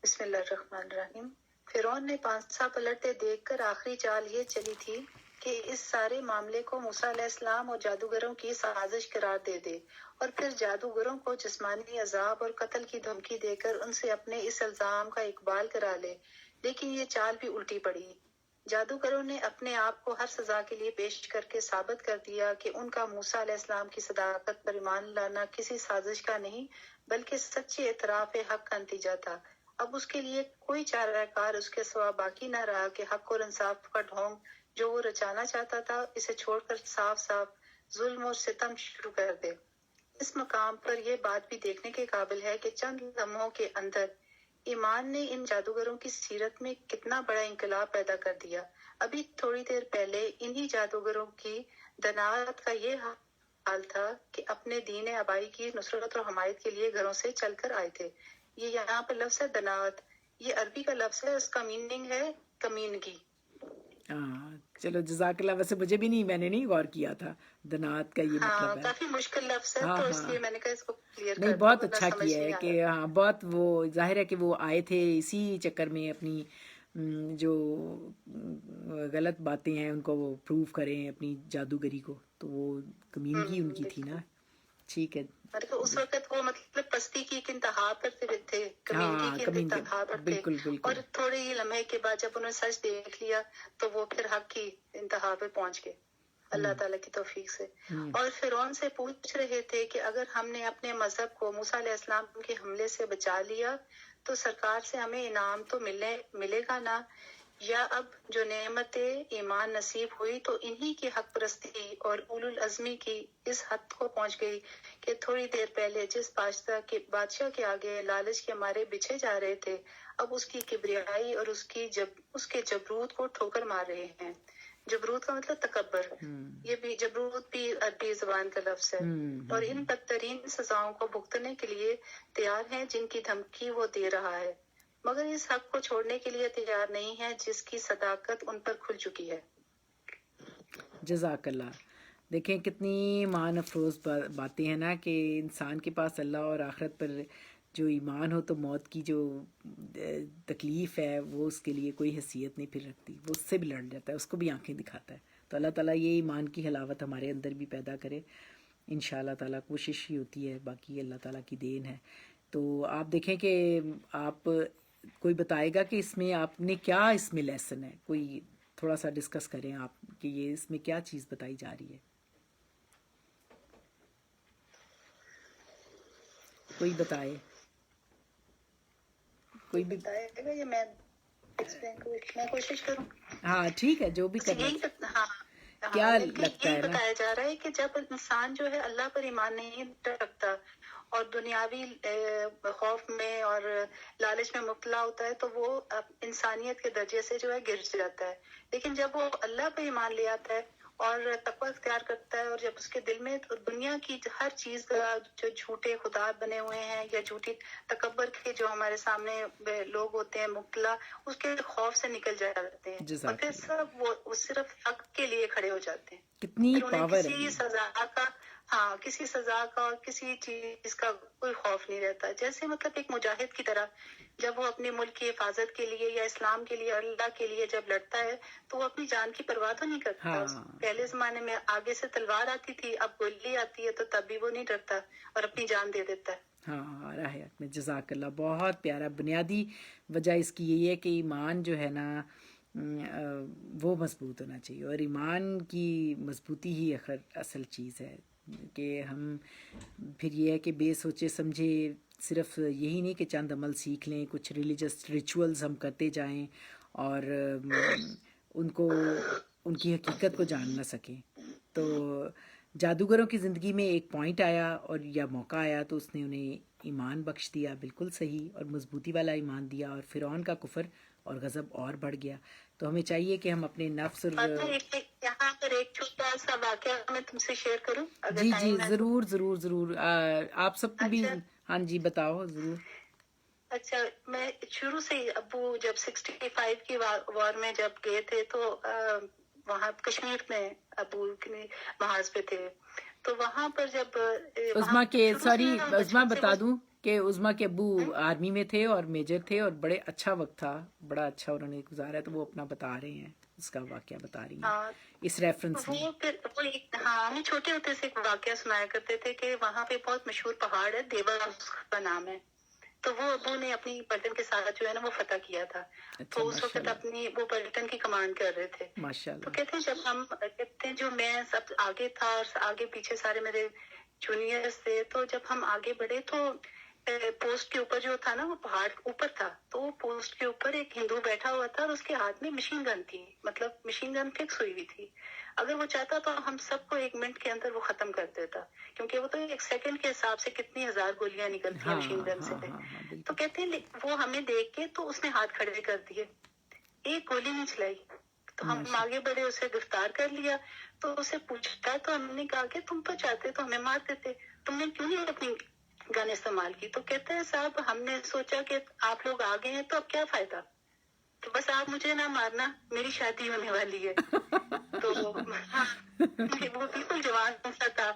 بسم اللہ الرحمن الرحیم. فرعون نے پانسا پلٹتے دیکھ کر آخری چال یہ چلی تھی کہ اس سارے معاملے کو موسیٰ علیہ السلام اور جادوگروں کی سازش قرار دے دے، اور پھر جادوگروں کو جسمانی عذاب اور قتل کی دھمکی دے کر ان سے اپنے اس الزام کا اقبال کرا لے. لیکن یہ چال بھی الٹی پڑی. جادوگروں نے اپنے آپ کو ہر سزا کے لیے پیش کر کے ثابت کر دیا کہ ان کا موسیٰ علیہ السلام کی صداقت پر ایمان لانا کسی سازش کا نہیں بلکہ سچے اعتراف حق کا نتیجہ تھا. اب اس کے لیے کوئی چارہ کار اس کے سوا باقی نہ رہا کہ حق اور انصاف کا ڈھونگ جو وہ رچانا چاہتا تھا اسے چھوڑ کر صاف صاف ظلم اور ستم شروع کر دے. اس مقام پر یہ بات بھی دیکھنے کے قابل ہے کہ چند لمحوں کے اندر ایمان نے ان جادوگروں کی سیرت میں کتنا بڑا انقلاب پیدا کر دیا. ابھی تھوڑی دیر پہلے انہی جادوگروں کی دناوت کا یہ حال تھا کہ اپنے دین آبائی کی نصرت اور حمایت کے لیے گھروں سے چل کر آئے تھے. یہ یہاں پر لفظ ہے دناوت، یہ عربی کا لفظ ہے، اس کا میننگ ہے کمینگی. ہاں چلو جزاک اللہ. ویسے مجھے بھی نہیں، میں نے نہیں غور کیا تھا دنات کا یہ مطلب ہے. کافی مشکل لفظ ہے، ہاں تو اس ہاں لیے میں نے کہا اس کو کلیئر نہیں، کر دوں بہت ورنہ اچھا سمجھ کیا ہے نہیں آ کہ رہا. ہاں بہت وہ ظاہر ہے کہ وہ آئے تھے اسی چکر میں اپنی جو غلط باتیں ہیں ان کو وہ پروو کریں اپنی جادوگری کو، تو وہ کمینگی ان کی تھی نا. ٹھیک ہے. مطلب اس وقت وہ مطلب پستی کی ایک انتہا پر تھے، کمینگی ہاں کی کمینگی، انتہا پر تھے. بالکل بالکل. اور تھوڑے ہی لمحے کے بعد جب انہوں نے سچ دیکھ لیا تو وہ پھر حق کی انتہا پہ پہنچ گئے اللہ تعالیٰ کی توفیق سے. اور فرعون سے پوچھ رہے تھے کہ اگر ہم نے اپنے مذہب کو موسیٰ علیہ السلام کے حملے سے بچا لیا تو سرکار سے ہمیں انعام تو ملے گا نا، یا اب جو نعمت ایمان نصیب ہوئی تو انہی کی حق پرستی اور اولو العزمی کی اس حد کو پہنچ گئی کہ تھوڑی دیر پہلے جس بادشاہ کے آگے لالچ کے مارے بچھے جا رہے تھے اب اس کی کبریائی اور اس کے جبروت کو ٹھوکر مار رہے ہیں. جبروت کا مطلب تکبر، یہ بھی جبروت بھی عربی زبان کا لفظ ہے. اور ان بدترین سزاؤں کو بھگتنے کے لیے تیار ہیں جن کی دھمکی وہ دے رہا ہے، مگر اس حق کو چھوڑنے کے لیے تیار نہیں ہے جس کی صداقت ان پر کھل چکی ہے. جزاک اللہ. دیکھیں کتنی ایمان افروز باتیں ہیں نا کہ انسان کے پاس اللہ اور آخرت پر جو ایمان ہو تو موت کی جو تکلیف ہے وہ اس کے لیے کوئی حیثیت نہیں پھر رکھتی، وہ اس سے بھی لڑ جاتا ہے، اس کو بھی آنکھیں دکھاتا ہے. تو اللہ تعالیٰ یہ ایمان کی حلاوت ہمارے اندر بھی پیدا کرے انشاءاللہ تعالیٰ. کوشش ہی ہوتی ہے، باقی اللہ تعالیٰ کی دین ہے. تو آپ دیکھیں کہ آپ کوئی بتائے گا کہ اس میں آپ نے کیا اس میں لیسن ہے، کوئی تھوڑا سا ڈسکس کریں آپ کہ یہ اس میں کیا چیز بتائی جا رہی ہے. کوئی بتائے، کوئی بھی بتائے گا یا میں کوشش کروں؟ ہاں ٹھیک ہے، جو بھی کرنا یہی کیا لگتا یہی ہے نا. بتایا جا رہا ہے کہ جب انسان جو ہے اللہ پر ایمان نہیں رکھتا اور دنیاوی خوف میں اور لالچ میں مبتلا ہوتا ہے تو وہ انسانیت کے درجے سے جو ہے گر جاتا ہے. لیکن جب وہ اللہ پر ایمان لے آتا ہے اور تقوی اختیار کرتا ہے اور جب اس کے دل میں دنیا کی ہر چیز جو جھوٹے خدا بنے ہوئے ہیں یا جھوٹی تکبر کے جو ہمارے سامنے لوگ ہوتے ہیں مبتلا، اس کے خوف سے نکل جاتے ہیں اور پھر سب وہ صرف حق کے لیے کھڑے ہو جاتے ہیں. کتنی پاور ہے. کسی سزا کا اور کسی چیز کا کوئی خوف نہیں رہتا. جیسے مطلب ایک مجاہد کی طرح جب وہ اپنے ملک کی حفاظت کے لیے یا اسلام کے لیے اللہ کے لیے جب لڑتا ہے تو وہ اپنی جان کی پرواہ تو نہیں کرتا. پہلے زمانے میں آگے سے تلوار آتی تھی، اب گولی آتی ہے تو تب بھی وہ نہیں ڈرتا اور اپنی جان دے دیتا ہے. ہاں حیات میں جزاک اللہ. بہت پیارا. بنیادی وجہ اس کی یہی ہے کہ ایمان جو ہے نا وہ مضبوط ہونا چاہیے، اور ایمان کی مضبوطی ہی اصل چیز ہے. کہ ہم پھر یہ ہے کہ بے سوچے سمجھے صرف یہی نہیں کہ چند عمل سیکھ لیں، کچھ ریلیجس ریچولز ہم کرتے جائیں اور ان کو ان کی حقیقت کو جان نہ سکیں. تو جادوگروں کی زندگی میں ایک پوائنٹ آیا اور یا موقع آیا تو اس نے انہیں ایمان بخش دیا، بالکل صحیح، اور مضبوطی والا ایمان دیا، اور فرعون کا کفر اور غضب اور بڑھ گیا. تو ہمیں چاہیے کہ ہم اپنے نفس اور یہاں پر ایک چھوٹا سا واقعہ میں تم سے شیئر کروں اگر جی ٹائم ہے تو؟ ضرور ضرور ضرور. آپ سب کو بھی اچھا ہاں جی بتاؤ ضرور. اچھا، میں شروع سے ہی ابو جب 65 کی وار میں جب گئے تھے تو وہاں کشمیر میں ابو کے محاذ پہ تھے، تو وہاں پر جب عظما کے شروع سوری سے عظما بچپن سے بتا دوں کہ عظما کے ابو آرمی میں تھے اور میجر تھے اور بڑے اچھا وقت تھا، بڑا اچھا انہوں نے گزارا، تو وہ اپنا بتا رہے ہیں، اس کا واقعہ بتا رہی ہیں اس ریفرنس میں. ہمیں چھوٹے ہوتے سے ایک واقعہ سنایا کرتے تھے کہ وہاں پہ بہت مشہور پہاڑ ہے، دیوا اس کا نام ہے، تو وہ ابو نے اپنی پلٹن کے ساتھ جو ہے نا وہ فتح کیا تھا. تو اس وقت اپنی وہ پلٹن کی کمانڈ کر رہے تھے. ماشاء تو اللہ. کہتے ہیں جب ہم کہتے ہیں جو میں سب آگے تھا اور آگے پیچھے سارے میرے جونیئرز تھے، تو جب ہم آگے بڑھے تو پوسٹ کے اوپر جو تھا نا وہ پہاڑ اوپر تھا، تو وہ پوسٹ کے اوپر ایک ہندو بیٹھا ہوا تھا اور اس کے ہاتھ میں مشین گن تھی، مطلب مشین گن فکس ہوئی ہوئی تھی. اگر وہ چاہتا تو ہم سب کو 1 منٹ کے اندر وہ ختم کر دیتا، کیونکہ وہ تو 1 سیکنڈ کے حساب سے کتنی ہزار گولیاں نکلتی ہیں مشین گن سے. تو کہتے ہیں وہ ہمیں دیکھ کے تو اس نے ہاتھ کھڑے کر دیے، ایک گولی نہیں چلائی. تو ہم آگے بڑھے، اسے گرفتار کر لیا. تو اسے پوچھا تو ہم نے کہا کہ تم تو چاہتے تو ہمیں مار دیتے، تم نے کیوں نہیں اپنی گن استعمال کی؟ تو کہتے ہیں صاحب ہم نے سوچا کہ آپ لوگ آگے ہیں تو اب کیا فائدہ، تو بس آپ مجھے نہ مارنا، میری شادی ہونے والی ہے. تو وہ بالکل جوان سا تھا.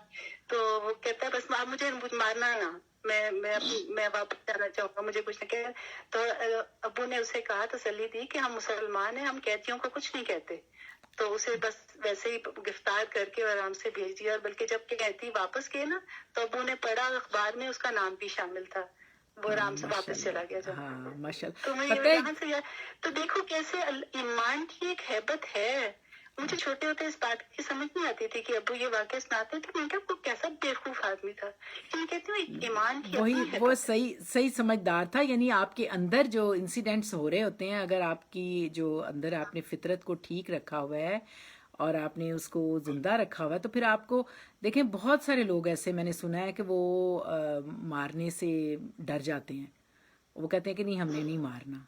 تو وہ کہتا ہے بس آپ مجھے مارنا نا، میں واپس جانا چاہوں گا، مجھے کچھ نہیں کہ. تو ابو نے اسے کہا، تسلی دی کہ ہم مسلمان ہیں، ہم قیدیوں کو کچھ نہیں کہتے. تو اسے بس ویسے ہی گرفتار کر کے آرام سے بھیج دیا. بلکہ جب قیدی واپس گئے نا تو ابو نے پڑھا اخبار میں اس کا نام بھی شامل تھا، وہ آرام سے واپس چلا گیا. جب ہاں ماشاء تو میں اللہ. یہاں سے تو دیکھو کیسے ایمان کی ایک ہیبت ہے. مجھے چھوٹے ہوتے اس بات کی سمجھ نہیں آتی تھی کہ ابو یہ واقعہ سناتے تھے، میں کہا وہ کیسا بیوقوف آدمی تھا. میں کہتی ہوں ایمان کی وہی اپنی وہ ہیبت. صحیح سمجھدار تھا. یعنی آپ کے اندر جو انسیڈنٹس ہو رہے ہوتے ہیں، اگر آپ کی جو اندر آپ نے فطرت کو ٹھیک رکھا ہوا ہے اور آپ نے اس کو زندہ رکھا ہوا ہے، تو پھر آپ کو دیکھیں بہت سارے لوگ ایسے میں نے سنا ہے کہ وہ مارنے سے ڈر جاتے ہیں، وہ کہتے ہیں کہ نہیں ہم نے نہیں مارنا،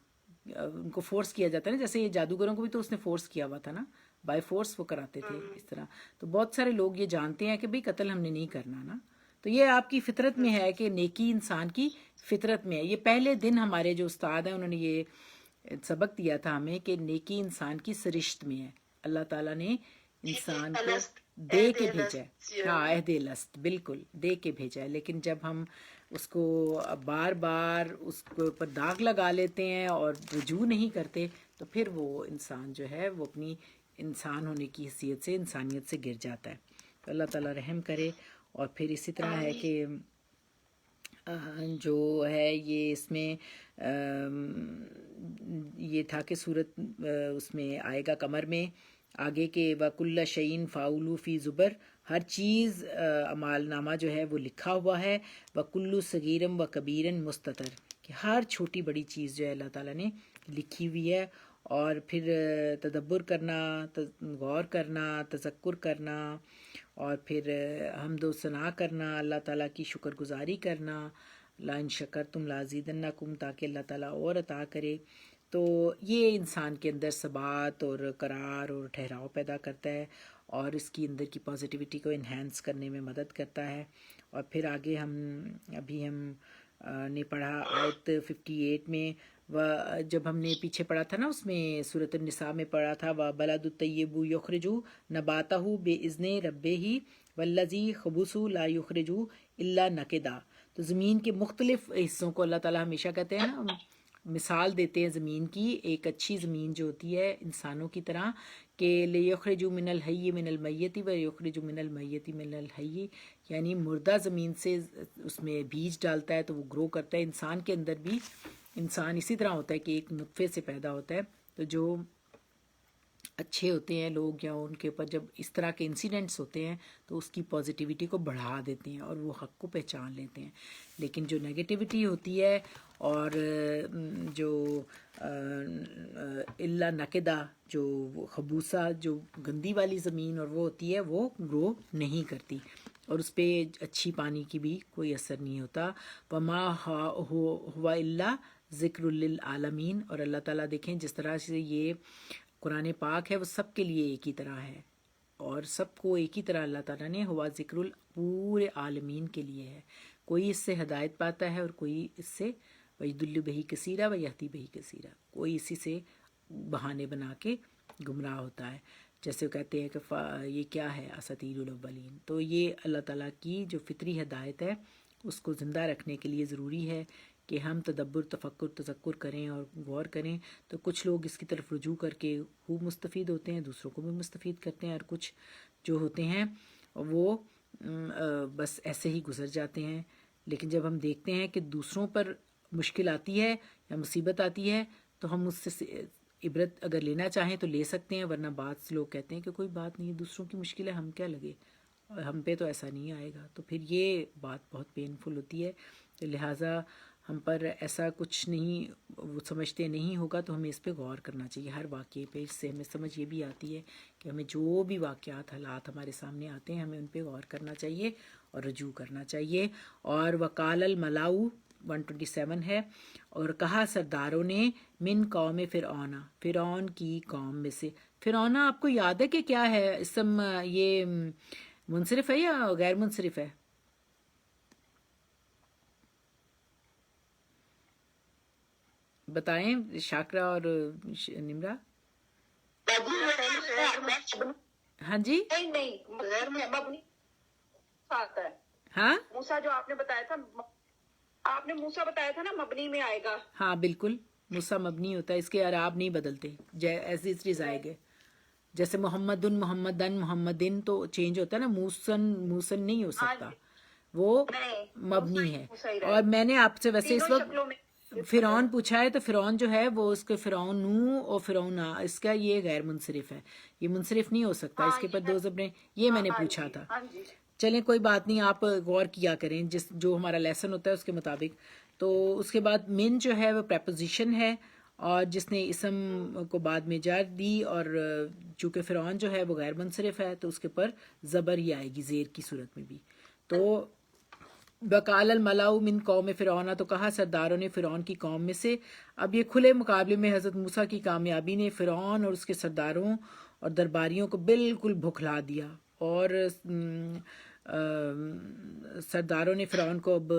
ان کو فورس کیا جاتا ہے نا. جیسے یہ جادوگروں کو بھی تو اس نے فورس کیا ہوا تھا نا، بائی فورس وہ کراتے تھے اس طرح. تو بہت سارے لوگ یہ جانتے ہیں کہ بھئی قتل ہم نے نہیں کرنا نا. تو یہ آپ کی فطرت میں ہے کہ نیکی انسان کی فطرت میں ہے. یہ پہلے دن ہمارے جو استاد ہیں انہوں نے یہ سبق دیا تھا ہمیں کہ نیکی انسان کی سرشت میں ہے. اللہ تعالیٰ نے انسان کو دے کے بھیجا ہے. ہاں عہد لست، بالکل دے کے بھیجا ہے. لیکن جب ہم اس کو بار بار اس کے اوپر داغ لگا لیتے ہیں اور رجوع نہیں کرتے تو پھر وہ انسان جو ہے وہ اپنی انسان ہونے کی حیثیت سے انسانیت سے گر جاتا ہے. تو اللہ تعالیٰ رحم کرے. اور پھر اسی طرح ہے کہ جو ہے یہ اس میں یہ تھا کہ صورت اس میں آئے گا قمر میں آگے کہ وَكُلَّ شَيْءٍ فَعُولُوا فِي زُبَرٍ، ہر چیز اعمال نامہ جو ہے وہ لکھا ہوا ہے. وَكُلُّ صَغِيرٍ وَكَبِيرٍ مُسْتَطَرٍ، کہ ہر چھوٹی بڑی چیز جو ہے اللہ تعالیٰ نے لکھی ہوئی ہے. اور پھر تدبر کرنا، غور کرنا، تذکر کرنا، اور پھر حمد و ثنا کرنا، اللہ تعالیٰ کی شکر گزاری کرنا، لَإِن شَكَرْتُمْ لَأَزِيدَنَّكُمْ، تاکہ اللہ تعالیٰ اور عطا کرے. تو یہ انسان کے اندر ثبات اور قرار اور ٹھہراؤ پیدا کرتا ہے اور اس کی اندر کی پازیٹیوٹی کو انہینس کرنے میں مدد کرتا ہے. اور پھر آگے ابھی ہم نے پڑھا آیت 58 میں، جب ہم نے پیچھے پڑھا تھا نا اس میں سورۃ النساء میں پڑھا تھا وَبَلَدُ الطَّيِّبُ يُخْرِجُ نَبَاتَهُ بِإِذْنِ رَبِّهِ وَالَّذِي خَبُثُ لَا يُخْرِجُ إِلَّا نَكِدًا. تو زمین کے مختلف حصوں کو اللہ تعالیٰ ہمیشہ کہتے ہیں نا، مثال دیتے ہیں زمین کی. ایک اچھی زمین جو ہوتی ہے انسانوں کی طرح کہ لِيُخْرِجُ مِنَ الْحَيِّ مِنَ الْمَيِّتِ وَيُخْرِجُ مِنَ الْمَيِّتِ مِنَ الْحَيِّ، یعنی مردہ زمین سے اس میں بیج ڈالتا ہے تو وہ گرو کرتا ہے. انسان کے اندر بھی انسان اسی طرح ہوتا ہے کہ ایک نطفے سے پیدا ہوتا ہے. تو جو اچھے ہوتے ہیں لوگ یا ان کے اوپر جب اس طرح کے انسیڈنٹس ہوتے ہیں تو اس کی پازیٹیوٹی کو بڑھا دیتے ہیں اور وہ حق کو پہچان لیتے ہیں. لیکن جو نگیٹیوٹی ہوتی ہے اور جو اللہ نقدہ جو خبوصہ جو گندی والی زمین اور وہ ہوتی ہے وہ گرو نہیں کرتی اور اس پہ اچھی پانی کی بھی کوئی اثر نہیں ہوتا. وما ہوا اللہ ذکر للعالمین. اور اللہ تعالیٰ دیکھیں جس طرح سے یہ قرآن پاک ہے وہ سب کے لیے ایک ہی طرح ہے اور سب کو ایک ہی طرح اللہ تعالیٰ نے ہوا ذکر پورے عالمین کے لیے ہے. کوئی اس سے ہدایت پاتا ہے اور کوئی اس سے وَيُضِلُّ بِهِ كَثِيرًا وَيَهْدِي بِهِ كَثِيرًا. کوئی اسی سے بہانے بنا کے گمراہ ہوتا ہے. جیسے وہ کہتے ہیں کہ یہ کیا ہے اساطیر الاولین. تو یہ اللہ تعالیٰ کی جو فطری ہدایت ہے اس کو زندہ رکھنے کے لیے ضروری ہے کہ ہم تدبر تفکر تذکر کریں اور غور کریں. تو کچھ لوگ اس کی طرف رجوع کر کے خوب مستفید ہوتے ہیں, دوسروں کو بھی مستفید کرتے ہیں, اور کچھ جو ہوتے ہیں وہ بس ایسے ہی گزر جاتے ہیں. لیکن جب ہم دیکھتے ہیں کہ دوسروں پر مشکل آتی ہے یا مصیبت آتی ہے تو ہم اس سے عبرت اگر لینا چاہیں تو لے سکتے ہیں, ورنہ بعض لوگ کہتے ہیں کہ کوئی بات نہیں, دوسروں کی مشکل ہے ہم کیا لگے, اور ہم پہ تو ایسا نہیں آئے گا. تو پھر یہ بات بہت پینفل ہوتی ہے. لہٰذا ہم پر ایسا کچھ نہیں وہ سمجھتے نہیں ہوگا تو ہمیں اس پہ غور کرنا چاہیے ہر واقعے پہ. اس سے ہمیں سمجھ یہ بھی آتی ہے کہ ہمیں جو بھی واقعات حالات ہمارے سامنے آتے ہیں ہمیں ان پہ غور کرنا چاہیے اور رجوع کرنا چاہیے. اور وقال الملاؤ 127 ہے, اور کہا سرداروں نے من قوم فرعون, فرعون کی قوم میں سے. فرعون آپ کو یاد ہے کہ کیا ہے اسم, یہ منصرف ہے یا غیر منصرف ہے؟ بتائیں شاکرہ اور نمرہ. ہاں جی نہیں غیر مبنی آتا ہے. ہاں موسیٰ جو آپ نے بتایا تھا, آپ نے موسیٰ بتایا تھا نا مبنی میں آئے گا. ہاں بالکل, موسیٰ مبنی ہوتا ہے, اس کے اعراب نہیں بدلتے ایسے چیز آئے گے. جیسے محمدن محمدن محمدن تو چینج ہوتا ہے نا, موسن نہیں ہو سکتا, وہ مبنی ہے. اور میں نے آپ سے ویسے اس وقت فرعون پوچھا ہے تو فرعون جو ہے وہ اس کے فرعون اور فرعون اس کا یہ غیر منصرف ہے, یہ منصرف نہیں ہو سکتا, اس کے اوپر دو زبریں, یہ میں نے پوچھا تھا. چلیں کوئی بات نہیں, آپ غور کیا کریں جو ہمارا لیسن ہوتا ہے اس کے مطابق. تو اس کے بعد من جو ہے وہ پریپوزیشن ہے, اور جس نے اسم کو بعد میں جار دی, اور چونکہ فرعون جو ہے وہ غیر منصرف ہے تو اس کے اوپر زبر ہی آئے گی زیر کی صورت میں بھی. تو وقال الملاء من قوم فرعون, تو کہا سرداروں نے فرعون کی قوم میں سے. اب یہ کھلے مقابلے میں حضرت موسیٰ کی کامیابی نے فرعون اور اس کے سرداروں اور درباریوں کو بالکل بھکلا دیا, اور سرداروں نے فرعون کو اب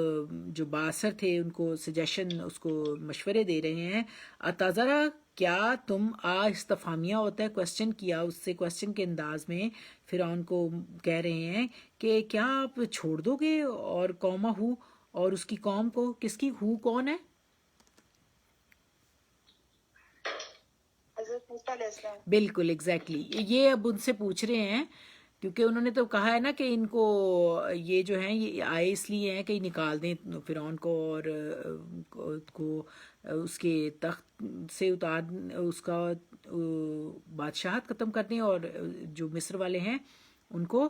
جو باثر تھے ان کو سجیشن اس کو مشورے دے رہے ہیں. اتذرا, کیا تم استفہامیہ ہوتا ہے کویسچن کیا, اس سے کویسچن کے انداز میں فرعون کو کہہ رہے ہیں کہ کیا آپ چھوڑ دو گے اور قومہ ہو اور اس کی قوم کو. کس کی ہو کون ہے؟ بالکل ایگزیکٹلی, یہ اب ان سے پوچھ رہے ہیں کیونکہ انہوں نے تو کہا ہے نا کہ ان کو یہ جو ہیں یہ آئے اس لیے ہیں کہ نکال دیں فرعون کو اور کو اس کے تخت سے اتار, اس کا بادشاہت ختم کر دیں, اور جو مصر والے ہیں ان کو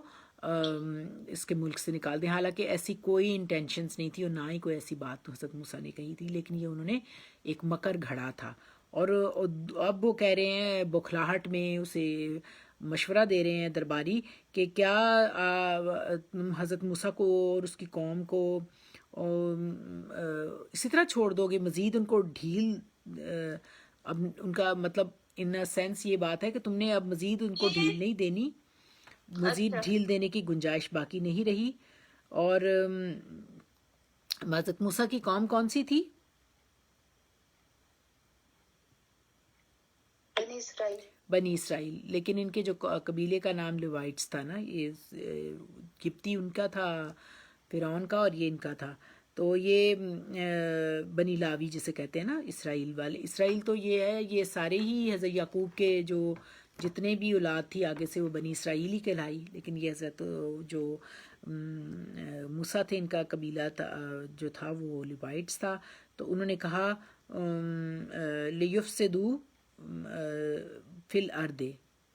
اس کے ملک سے نکال دیں. حالانکہ ایسی کوئی انٹینشنز نہیں تھی اور نہ ہی کوئی ایسی بات تو حضرت موسیٰ نے کہی تھی, لیکن یہ انہوں نے ایک مکر گھڑا تھا. اور اب وہ کہہ رہے ہیں بخلاہٹ میں اسے مشورہ دے رہے ہیں درباری کہ کیا حضرت موسیٰ کو اور اس کی قوم کو اسی طرح چھوڑ دو گے, مزید ان کو ڈھیل, اب ان کا مطلب ان سینس یہ بات ہے کہ تم نے اب مزید ان کو ڈھیل نہیں دینی, مزید ڈھیل دینے کی گنجائش باقی نہیں رہی. اور حضرت موسیٰ کی قوم کون سی تھی؟ بنی اسرائیل. لیکن ان کے جو قبیلے کا نام لیوائٹس تھا نا, یہ قبطی ان کا تھا فرعون کا, اور یہ ان کا تھا. تو یہ بنی لاوی جسے کہتے ہیں نا, اسرائیل والے. اسرائیل تو یہ ہے, یہ سارے ہی حضرت یعقوب کے جو جتنے بھی اولاد تھی آگے سے وہ بنی اسرائیل ہی کہلائی. لیکن یہ حضرت جو موسیٰ تھے ان کا قبیلہ جو تھا وہ لیوائٹس تھا. تو انہوں نے کہا لیفسدوا فی الارض,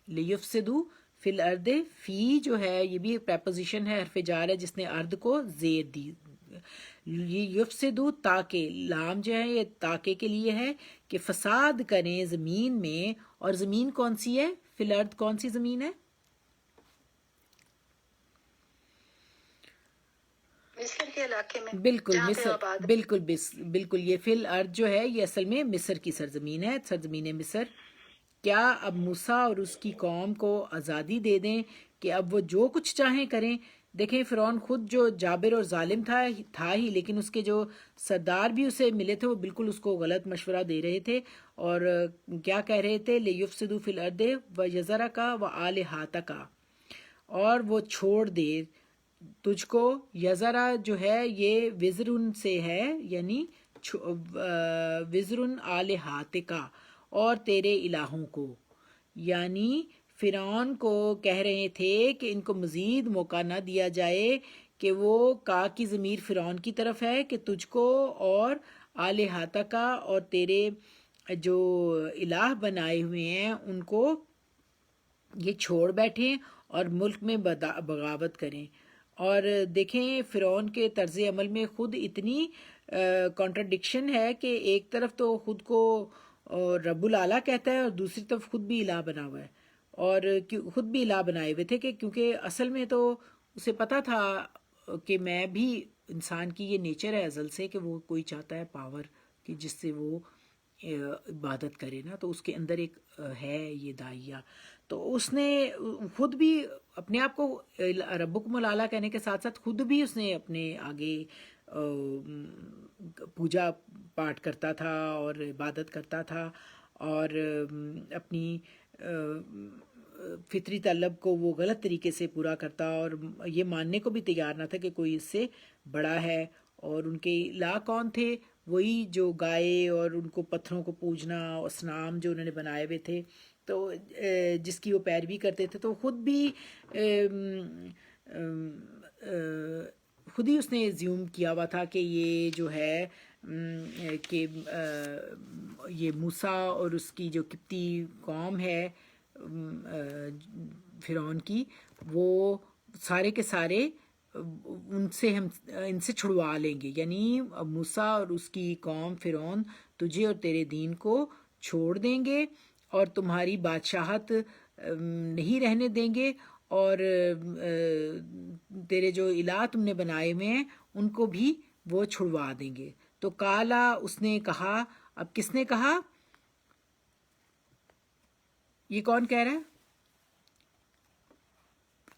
لیفسدو فی الارض، فی جو ہے یہ بھی ایک پریپوزیشن ہے، حرف جار ہے جس نے ارد کو زیر دی. یفسدو تاکہ، لام جو ہے یہ تاکہ کے لیے ہے کہ فساد کریں زمین میں. اور زمین کون سی ہے؟ فی الارض کون سی زمین ہے؟ مصر کے علاقے میں بالکل جہاں پہ مصر، آباد ہے. بالکل یہ فی الارض جو ہے یہ اصل میں مصر کی سرزمین ہے، سرزمین مصر. کیا اب موسیٰ اور اس کی قوم کو آزادی دے دیں کہ اب وہ جو کچھ چاہیں کریں؟ دیکھیں فرعون خود جو جابر اور ظالم تھا ہی، لیکن اس کے جو سردار بھی اسے ملے تھے وہ بالکل اس کو غلط مشورہ دے رہے تھے. اور کیا کہہ رہے تھے؟ لیفسدوا فی الارض ویذرک وآلہتک، اور وہ چھوڑ دے تجھ کو. یذرا جو ہے یہ وزرن سے ہے، یعنی وزرن آلہتک، اور تیرے الہوں کو. یعنی فرعون کو کہہ رہے تھے کہ ان کو مزید موقع نہ دیا جائے، کہ وہ کا کی ضمیر فرعون کی طرف ہے کہ تجھ کو اور آلہتک اور تیرے جو الہ بنائے ہوئے ہیں ان کو یہ چھوڑ بیٹھیں اور ملک میں بغاوت کریں. اور دیکھیں فرعون کے طرز عمل میں خود اتنی کانٹرڈکشن ہے کہ ایک طرف تو خود کو رب العلیٰ کہتا ہے اور دوسری طرف خود بھی الہ بنا ہوا ہے، اور خود بھی الہ بنائے ہوئے تھے کہ کیونکہ اصل میں تو اسے پتہ تھا کہ میں بھی، انسان کی یہ نیچر ہے ازل سے کہ وہ کوئی چاہتا ہے پاور کہ جس سے وہ عبادت کرے نا، تو اس کے اندر ایک ہے یہ داعیہ. تو اس نے خود بھی اپنے آپ کو ربکم الاعلیٰ کہنے کے ساتھ ساتھ خود بھی اس نے اپنے آگے پوجا پاٹ کرتا تھا اور عبادت کرتا تھا، اور اپنی فطری طلب کو وہ غلط طریقے سے پورا کرتا، اور یہ ماننے کو بھی تیار نہ تھا کہ کوئی اس سے بڑا ہے. اور ان کے الہ کون تھے؟ وہی جو گائے اور ان کو پتھروں کو پوجنا، اصنام جو انہوں نے بنائے ہوئے تھے، تو جس کی وہ پیروی کرتے تھے. تو خود بھی خود ہی اس نے زیوم کیا ہوا تھا کہ یہ جو ہے کہ یہ موسیٰ اور اس کی جو قبطی قوم ہے فرعون کی، وہ سارے کے سارے ان سے چھڑوا لیں گے. یعنی موسیٰ اور اس کی قوم فرعون تجھے اور تیرے دین کو چھوڑ دیں گے اور تمہاری بادشاہت نہیں رہنے دیں گے، اور تیرے جو الہ تم نے بنائے ہوئے ہیں ان کو بھی وہ چھڑوا دیں گے. تو کالا، اس نے کہا. اب کس نے کہا؟ یہ کون کہہ رہا ہے؟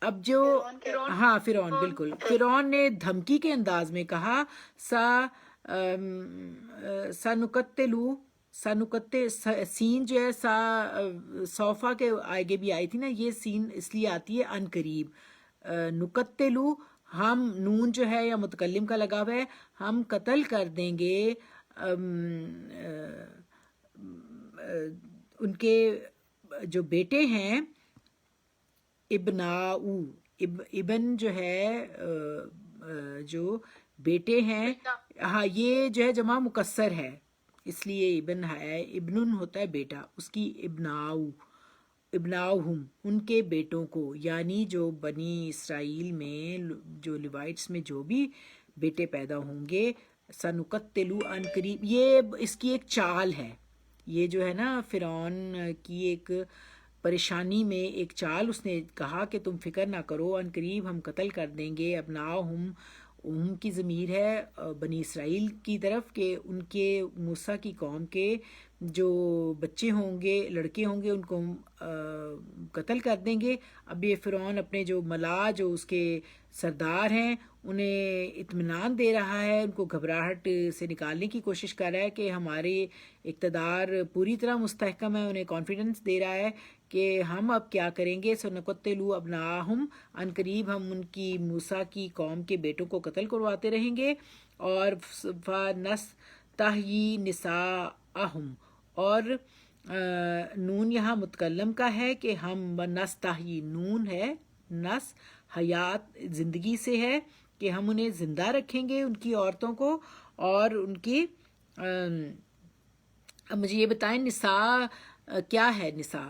اب جو ہاں فرعون، بالکل فرعون نے دھمکی کے انداز میں کہا سین جو ہے صوفہ کے آگے بھی آئی تھی نا، یہ سین اس لیے آتی ہے ان قریب. نقتلو، ہم، نون جو ہے یا متکلم کا لگا ہوا ہے، ہم قتل کر دیں گے ان کے جو بیٹے ہیں، ابن جو ہے جو بیٹے ہیں، ہاں یہ جو ہے جمع مکسر ہے اس لیے ابن ہے، ابن ہوتا ہے بیٹا، اس کی ابناؤہم، ان کے بیٹوں کو. یعنی جو بنی اسرائیل میں جو لیوائٹس میں جو بھی بیٹے پیدا ہوں گے، سنقتلو ان قریب، یہ اس کی ایک چال ہے. یہ جو ہے نا فرعون کی ایک پریشانی میں ایک چال، اس نے کہا کہ تم فکر نہ کرو، ان قریب ہم قتل کر دیں گے. ابناؤہم کی ضمیر ہے بنی اسرائیل کی طرف، کہ ان کے موسیٰ کی قوم کے جو بچے ہوں گے، لڑکے ہوں گے، ان کو قتل کر دیں گے. اب یہ فرعون اپنے جو ملا، جو اس کے سردار ہیں، انہیں اطمینان دے رہا ہے، ان کو گھبراہٹ سے نکالنے کی کوشش کر رہا ہے کہ ہمارے اقتدار پوری طرح مستحکم ہے. انہیں کانفیڈنس دے رہا ہے کہ ہم اب کیا کریں گے، سنقتلوا ابناءہم، ان قریب ہم ان کی موسیٰ کی قوم کے بیٹوں کو قتل کرواتے رہیں گے. اور فنستحیی نساءہم، اور نون یہاں متکلم کا ہے کہ ہم نستحیی، نون ہے نس، حیات زندگی سے ہے کہ ہم انہیں زندہ رکھیں گے ان کی عورتوں کو. اور ان کی اب مجھے یہ بتائیں نساء کیا ہے؟ نساء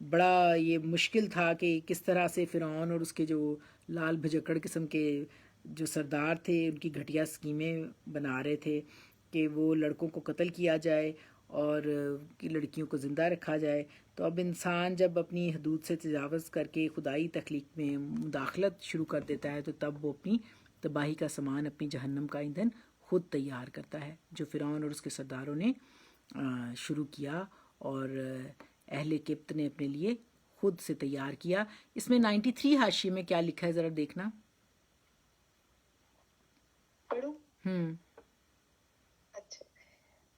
بڑا یہ مشکل تھا کہ کس طرح سے فرعون اور اس کے جو لال بھجکڑ قسم کے جو سردار تھے ان کی گھٹیا اسکیمیں بنا رہے تھے کہ وہ لڑکوں کو قتل کیا جائے اور لڑکیوں کو زندہ رکھا جائے. تو اب انسان جب اپنی حدود سے تجاوز کر کے خدائی تخلیق میں مداخلت شروع کر دیتا ہے تو تب وہ اپنی تباہی کا سامان، اپنی جہنم کا ایندھن خود تیار کرتا ہے، جو فرعون اور اس کے سرداروں نے شروع کیا اور اہل قبط نے اپنے لیے خود سے تیار کیا. اس میں 93 حاشیے میں کیا لکھا ہے ذرا دیکھنا. پڑھوں؟ اچھا.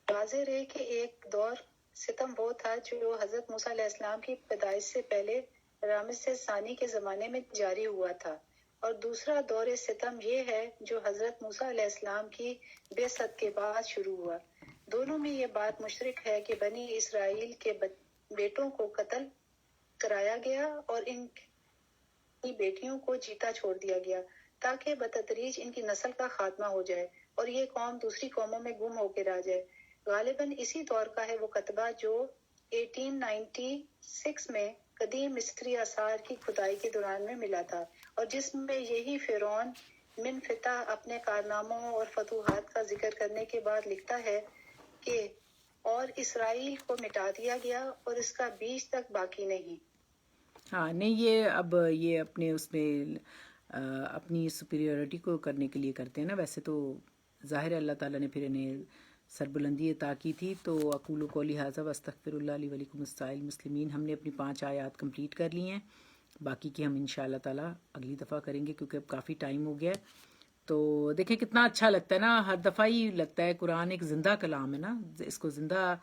واضح رہے کہ ایک دور ستم وہ تھا جو حضرت موسیٰ علیہ السلام کی پیدائش سے پہلے رامسیس ثانی کے زمانے میں جاری ہوا تھا، اور دوسرا دور ستم یہ ہے جو حضرت موسیٰ علیہ السلام کی بعثت کے بعد شروع ہوا. دونوں میں یہ بات مشترک ہے کہ بنی اسرائیل کے بیٹوں کو قتل کرایا گیا اور ان کی بیٹیوں کو جیتا چھوڑ دیا گیا تاکہ بتدریج ان کی نسل کا خاتمہ ہو جائے اور یہ قوم دوسری قوموں میں گم ہو کے رہ جائے. غالباً اسی دور کا ہے وہ کتبہ جو 1896 میں قدیم مصری آثار کی کھدائی کے دوران میں ملا تھا، اور جس میں یہی فرعون من فتح اپنے کارناموں اور فتوحات کا ذکر کرنے کے بعد لکھتا ہے کہ اور اسرائیل کو مٹا دیا گیا اور اس کا بیج تک باقی نہیں. ہاں نہیں، یہ اب یہ اپنے اس میں اپنی سپیریورٹی کو کرنے کے لیے کرتے ہیں نا. ویسے تو ظاہر ہے اللہ تعالیٰ نے پھر انہیں سربلندی عطا کی تھی. تو اقول قولی ھذا واستغفر اللہ لی ولکم السائر المسلمین. ہم نے اپنی 5 آیات کمپلیٹ کر لی ہیں، باقی کی ہم انشاءاللہ تعالیٰ اگلی دفعہ کریں گے کیونکہ اب کافی ٹائم ہو گیا ہے. تو دیکھیں کتنا اچھا لگتا ہے نا، ہر دفعہ ہی لگتا ہے قرآن ایک زندہ کلام ہے نا. اس کو زندہ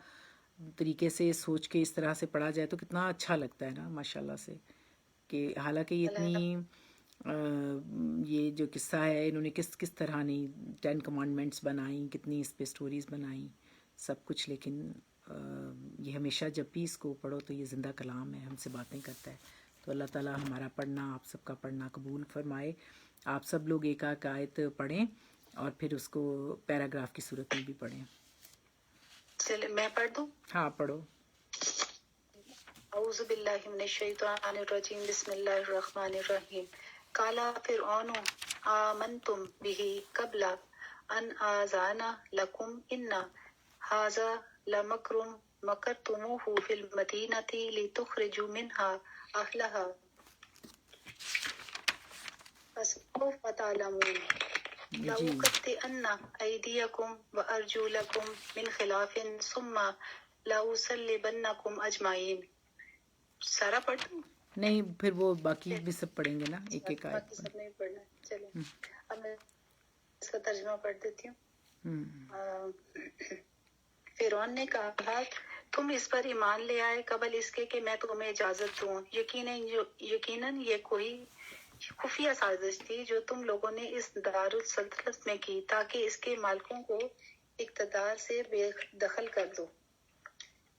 طریقے سے سوچ کے اس طرح سے پڑھا جائے تو کتنا اچھا لگتا ہے نا ماشاءاللہ سے. کہ حالانکہ یہ اتنی یہ جو قصہ ہے انہوں نے کس طرح نہیں 10 کمانڈمنٹس بنائیں، کتنی اس پہ سٹوریز بنائیں، سب کچھ، لیکن یہ ہمیشہ جب بھی اس کو پڑھو تو یہ زندہ کلام ہے، ہم سے باتیں کرتا ہے. تو اللہ تعالیٰ ہمارا پڑھنا، آپ سب کا پڑھنا قبول فرمائے. آپ سب لوگ ایک آیت پڑھیں اور پھر اس کو پیراگراف کی صورت میں بھی پڑھیں. چلے میں پڑھ دوں؟ ہاں پڑھو. اعوذ باللہ من الشیطان الرجیم بسم اللہ الرحمن الرحیم. قال فرعون آمنتم به قبل ان آذان لکم ان ھذا لمکر مکرتموہ فی المدینۃ لتخرجوا منها اہلها فسوف تعلمون. لأقطعن أيديكم وأرجلكم من خلاف ثم لأصلبنكم أجمعين. سارا پڑھ دوں؟ نہیں پھر وہ باقی بھی سب پڑھیں گے نا، ایک ایک باقی آیت. سب نہیں پڑھنا. چلیں اب میں اس کا ترجمہ پڑھ دیتی ہوں. فرعون نے کہا تم اس پر ایمان لے آئے قبل اس کے کہ میں تمہیں اجازت دوں. یقیناً یہ کوئی خفیہ سازش تھی جو تم لوگوں نے اس دارالسلطنت میں کی تاکہ اس کے مالکوں کو اقتدار سے بے دخل کر دو.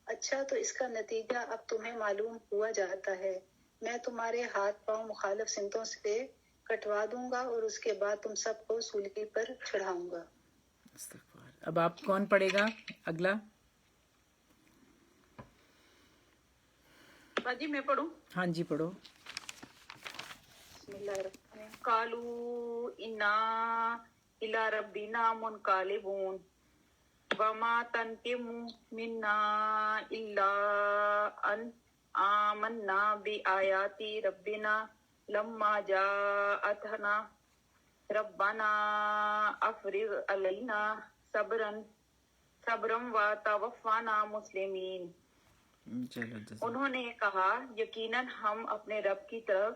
اچھا تو اس کا نتیجہ اب تمہیں معلوم ہوا جاتا ہے. میں تمہارے ہاتھ پاؤں مخالف سمتوں سے کٹوا دوں گا اور اس کے بعد تم سب کو سولی پر چڑھاؤں گا. اب آپ کون پڑھے گا اگلا؟ باجی میں پڑھوں؟ ہاں جی پڑھو. بسم اللہ الرحمن الرحیم. قالوا انا الى ربنا منقلبون وما تنقم منا الا ان آمنا بآیات ربنا لما جاءتنا ربنا افرغ علینا صبرا وتوفنا مسلمین. انہوں نے کہا یقیناً ہم اپنے رب کی طرف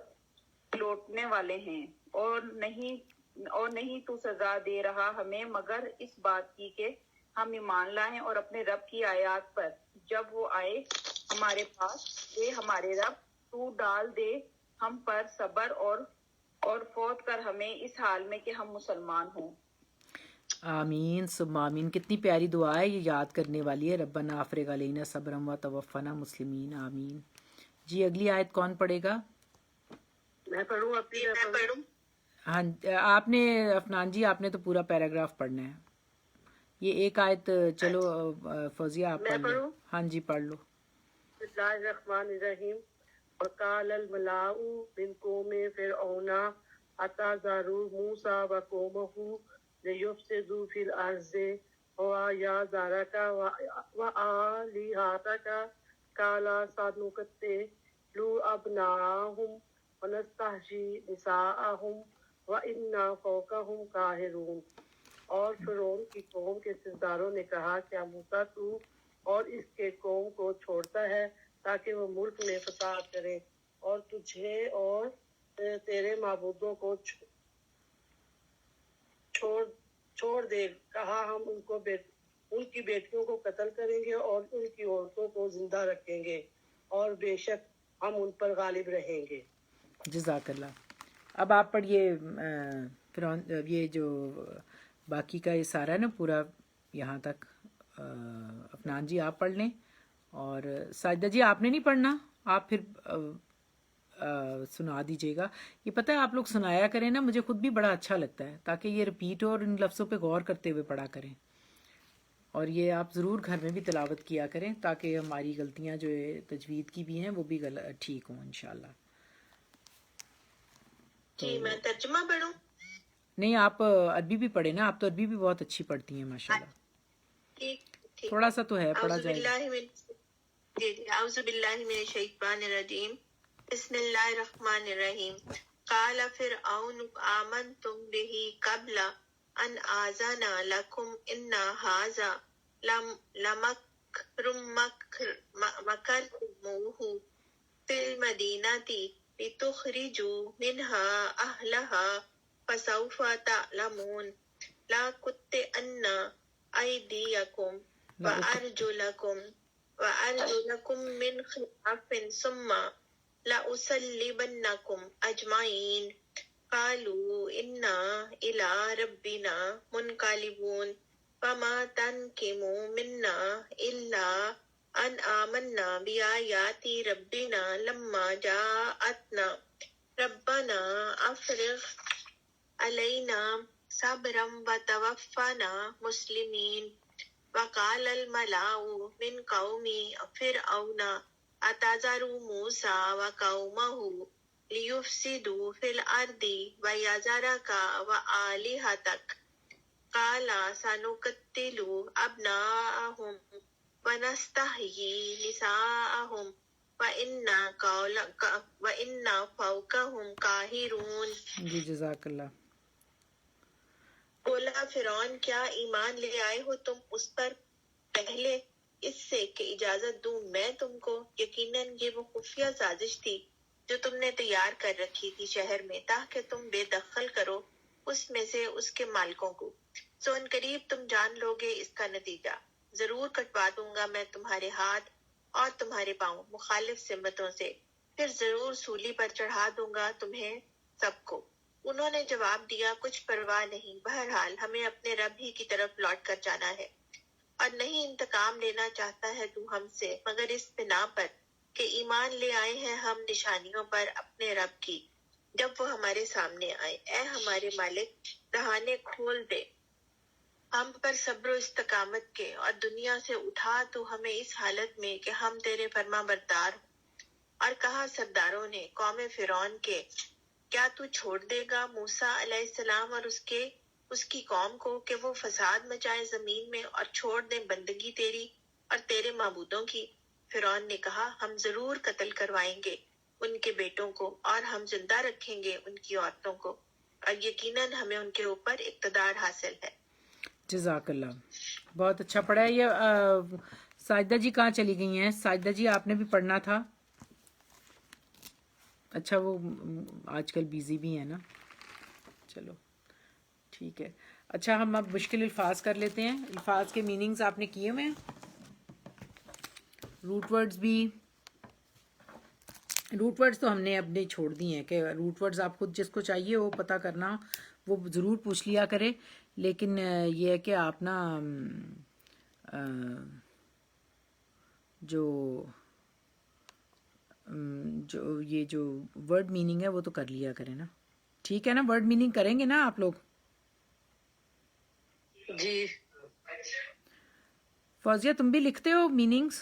لوٹنے والے ہیں اور نہیں تو سزا دے رہا ہمیں مگر اس بات کی کہ ہم ایمان لائیں اور اپنے رب کی آیات پر جب وہ آئے ہمارے پاس. اے ہمارے رب تو ڈال دے ہم پر صبر اور فوت کر ہمیں اس حال میں کہ ہم مسلمان ہوں. آمین ثم آمین. کتنی پیاری دعا ہے، یہ یاد کرنے والی ہے. ربنا افرغ علینا صبرا وتوفنا مسلمین. آمین. جی اگلی آیت کون پڑھے گا؟ میں پڑھوں؟ میں پڑھوں. ہاں آپ نے افنان جی آپ نے تو پورا پیراگراف پڑھنا ہے. یہ ایک آیت چلو فوزیہ آپ پڑھ لو. ہاں جی پڑھ لو. بسم اللہ الرحمن الرحیم. وقال الملأ من قوم فرعون أتذر موسى وقومه ليفسدوا في الأرض ويذرك وآلهتك قال سنقتل أبناءهم ونستحيي نساءهم وإنا فوقهم قاہرون۔ اور فرعون کی قوم کے سرداروں نے کہا کیا موسیٰ تو اور اس کے قوم کو چھوڑتا ہے تاکہ وہ ملک میں فساد کریں اور تجھے اور تیرے معبودوں کو چھوڑ دے؟ کہا ہم ان کی بیٹیوں کو قتل کریں گے اور ان کی عورتوں کو زندہ رکھیں گے اور بے شک ہم ان پر غالب رہیں گے۔ جزاک اللہ۔ اب آپ پڑھیے یہ جو باقی کا یہ سارا ہے نا پورا یہاں تک، افنان جی آپ پڑھ لیں، اور ساجدہ جی آپ نے نہیں پڑھنا، آپ پھر سنا دیجیے گا۔ یہ پتہ ہے آپ لوگ سنایا کریں نا، مجھے خود بھی بڑا اچھا لگتا ہے، تاکہ یہ ریپیٹ اور ان لفظوں پہ غور کرتے ہوئے پڑھا کریں، اور یہ آپ ضرور گھر میں بھی تلاوت کیا کریں تاکہ ہماری غلطیاں جو تجوید کی بھی ہیں وہ بھی ٹھیک ہوں انشاءاللہ۔ جی میں ترجمہ پڑھوں؟ نہیں، آپ عربی بھی پڑھیں نا، آپ تو عربی بھی بہت اچھی پڑھتی ہیں ماشاءاللہ۔ ٹھیک تھوڑا سا تو ہے، پڑھا جائے گا۔ جی اعوذ باللہ من الشیطان الرجیم، بسم اللہ الرحمن الرحیم۔ قال فرعون آمنتم به قبل ان آذن لكم ان هذا لمکر مکرتموه في المدینة لتخرجوا منها أهلها فسوف تعلمون لأقطعن أيديكم وأرجلكم من خلاف ثم لأصلبنكم أجمعين قالوا إنا إلى ربنا منقلبون فما تنقموا منا إلا أن آمنا بآيات ربنا لما جاءتنا ربنا أفرغ علينا صبرا وتوفنا مسلمين وقال الملأ من قوم فرعون أتذر موسى وقومه ليفسدوا في الأرض ويذرك وآلهتك قال سنقتل أبناءهم ونستحيي نساءهم وَإِنَّا فَوْقَهُمْ قَاهِرُونَ۔ جی جزاک اللہ۔ بولا فرعون کیا ایمان لے آئے ہو تم اس پر پہلے اس سے کہ اجازت دوں میں تم کو؟ یقیناً یہ وہ خفیہ سازش تھی جو تم نے تیار کر رکھی تھی شہر میں تاکہ تم بے دخل کرو اس میں سے اس کے مالکوں کو، سو ان قریب تم جان لوگے اس کا نتیجہ۔ ضرور کٹوا دوں گا میں تمہارے ہاتھ اور تمہارے پاؤں مخالف سمتوں سے، پھر ضرور سولی پر چڑھا دوں گا تمہیں سب کو۔ انہوں نے جواب دیا کچھ پرواہ نہیں، بہرحال ہمیں اپنے رب ہی کی طرف لوٹ کر جانا ہے، اور نہیں انتقام لینا چاہتا ہے تو ہم سے مگر اس بنا پر کہ ایمان لے آئے ہیں ہم نشانیوں پر اپنے رب کی جب وہ ہمارے سامنے آئے۔ اے ہمارے مالک دہانے کھول دے ہم پر صبر و استقامت کے، اور دنیا سے اٹھا تو ہمیں اس حالت میں کہ ہم تیرے فرما بردار ہوں۔ اور کہا سرداروں نے قوم فرعون کے کیا تو چھوڑ دے گا موسیٰ علیہ السلام اور اس کی قوم کو کہ وہ فساد مچائے زمین میں اور چھوڑ دیں بندگی تیری اور تیرے معبودوں کی؟ فرعون نے کہا ہم ضرور قتل کروائیں گے ان کے بیٹوں کو اور ہم زندہ رکھیں گے ان کی عورتوں کو، اور یقیناً ہمیں ان کے اوپر اقتدار حاصل ہے۔ جزاک اللہ، بہت اچھا پڑھا ہے۔ یہ ساجدہ جی کہاں چلی گئی ہیں؟ ساجدہ جی آپ نے بھی پڑھنا تھا۔ اچھا وہ آج کل بیزی بھی ہیں نا، چلو ٹھیک ہے۔ اچھا ہم اب مشکل الفاظ کر لیتے ہیں۔ الفاظ کے میننگز آپ نے کیے ہوئے ہیں، روٹ ورڈز بھی۔ روٹ ورڈز تو ہم نے اپنے چھوڑ دی ہیں کہ روٹ ورڈز آپ خود جس کو چاہیے وہ پتہ کرنا وہ ضرور پوچھ لیا کرے، لیکن یہ ہے کہ آپ نا جو یہ جو ورڈ میننگ ہے وہ تو کر لیا کریں نا، ٹھیک ہے نا؟ ورڈ میننگ کریں گے نا آپ لوگ؟ جی فوزیہ تم بھی لکھتے ہو میننگز؟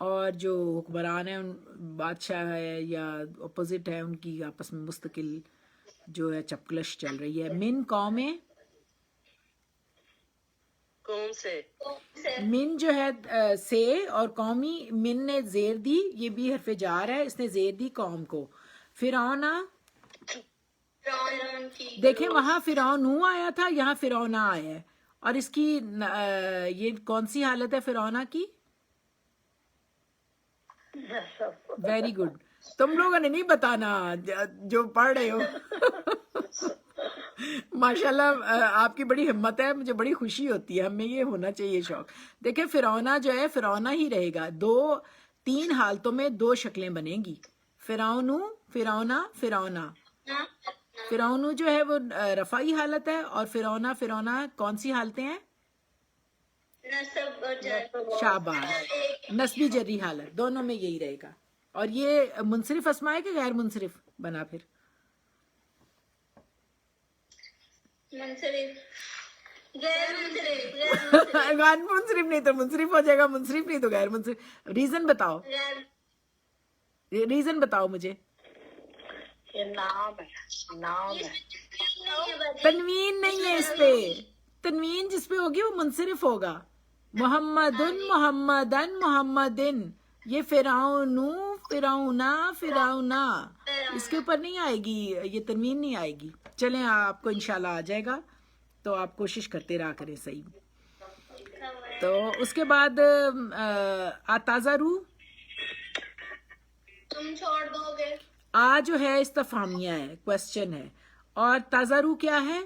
اور جو حکمران ہیں بادشاہ ہے یا اپوزٹ ہے ان کی آپس میں مستقل جو ہے چپکلش چل رہی ہے. من قوم قوم سے من جو ہے سے اور قومی من نے زیر دی, یہ بھی حرف جار ہے, اس نے زیر دی قوم کو. فرعون دیکھیں وہاں فرعون آیا تھا, یہاں فرعون آیا ہے, اور اس کی یہ کون سی حالت ہے فرعون کی؟ Very good. تم لوگوں نے نہیں بتانا جو پڑھ رہے ہو. ماشاءاللہ آپ کی بڑی ہمت ہے, مجھے بڑی خوشی ہوتی ہے, ہمیں یہ ہونا چاہیے شوق. دیکھیں فرعون جو ہے فرعون ہی رہے گا, 3 حالتوں میں 2 شکلیں بنیں گی, فرعون فرعونا فرعونا. فرعون جو ہے وہ رفعی حالت ہے, اور فرعونا فرعونا کون سی حالتیں ہیں؟ شاباش, نسبی جری حالت, دونوں میں یہی رہے گا. اور یہ منصرف اسماء ہے کہ غیر منصرف بنا؟ پھر غیر منصرف نہیں تو منصرف ہو جائے گا, منصرف نہیں تو غیر منصرف. ریزن بتاؤ, ریزن بتاؤ مجھے. یہ نام ہے تنوین نہیں ہے اس پہ, تنوین جس پہ ہوگی وہ منصرف ہوگا. محمدن محمدن محمدن, یہ فرعون فرعونا فرعونا, اس کے اوپر نہیں آئے گی, یہ تنوین نہیں آئے گی. چلیں آپ کو انشاءاللہ آ جائے گا, تو آپ کوشش کرتے رہا کریں. صحیح. تو اس کے بعد آتازارو تم چھوڑ دو گے, آ جو ہے استفہامیہ ہے, کوسچن ہے, اور تازارو کیا ہے؟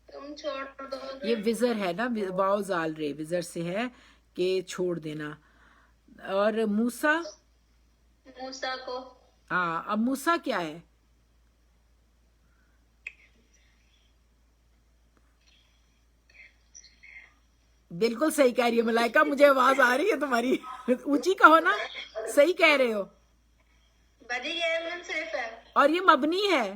تم چھوڑ دو گے. یہ وزر ہے نا, واو زال رے, وزر سے ہے کہ چھوڑ دینا. اور موسیٰ موسیٰ کو, ہاں, اب موسیٰ کیا ہے؟ بالکل صحیح کہہ رہی ہے ملائکہ, مجھے آواز آ رہی ہے تمہاری, اونچی کہو نا. صحیح کہہ رہے ہو. بدی غیر منصرف ہے, اور یہ مبنی ہے,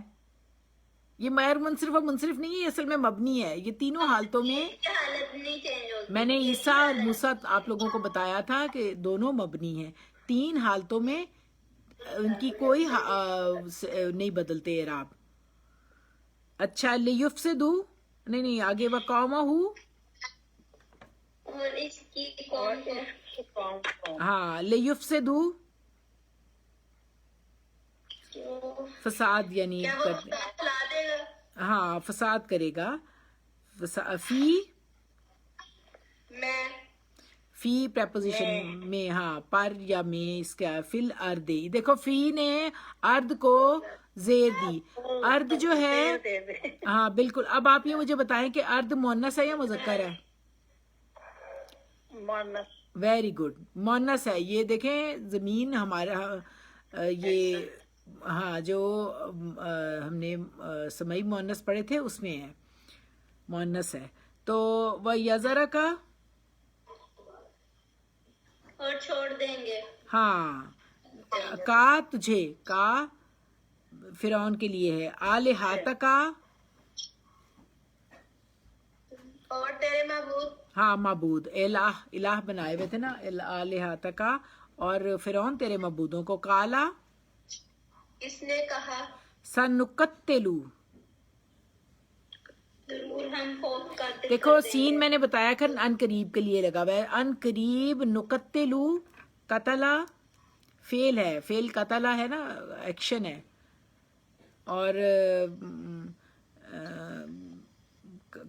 یہ غیر منصرف اور منصرف نہیں ہے, یہ اصل میں مبنی ہے. یہ تینوں حالتوں میں حالت نہیں چینج ہوتی. میں نے عیسیٰ اور موسیٰ آپ لوگوں کو بتایا تھا کہ دونوں مبنی ہیں. 3 حالتوں میں ان کی کوئی نہیں بدلتے اعراب. اچھا, لیفسدو نہیں آگے وقومہ, اور اس کی قوم کو, ہاں لیفسدو فساد یعنی ہاں فساد کرے گا. فی میں فی پریپوزیشن میں, ہاں پر یا میں, اس کا فل ارد. دیکھو فی نے ارد کو زیر دی, ارد جو ہے ہاں بالکل. اب آپ یہ مجھے بتائیں کہ ارد مؤنث ہے یا مذکر ہے؟ ویری گڈ, مؤنث ہے. یہ دیکھیں زمین ہمارا یہ ہاں جو ہم نے سمعی مؤنث پڑھے تھے اس میں ہے, مؤنث ہے. تو وہ یزرا کا, اور چھوڑ دیں گے, ہاں, کا تجھے, کا فرعون کے لیے ہے. آلہاتہ کا, اور تیرے معبود, ہاں معبود, الہ بنائے ہوئے تھے نا, آلہاتہ کا, اور فرعون تیرے معبودوں کو. کالا اس نے کہا, سنقتلو, ضرور ہم خوف کرتے. دیکھو سین میں نے بتایا کہ ان قریب کے لیے لگا ہوا ہے, ان قریب. نقتلو قتلا فعل ہے, فعل قتلا ہے نا, ایکشن ہے. اور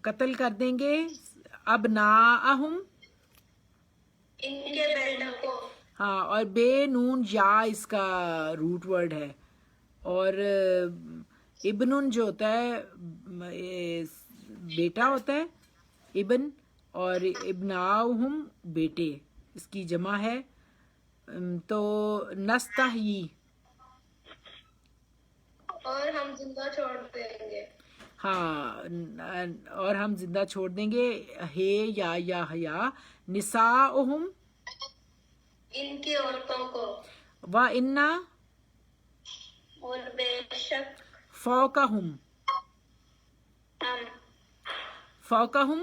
قتل کر دیں گے ابناءہم, ان کے بیٹوں کو, ہاں, اور بے نون یا اس کا روٹ ورڈ ہے. اور ابن جو ہوتا ہے بیٹا ہوتا ہے, ابن, اور ابناؤہم بیٹے, اس کی جمع ہے. تو نستحیی, اور ہم زندہ چھوڑ دیں گے, ہاں, اور ہم زندہ چھوڑ دیں گے. ہے یا حیا, نساؤہم ان کی عورتوں کو, و انا اور بے شک فوقہم, ہم فوقہم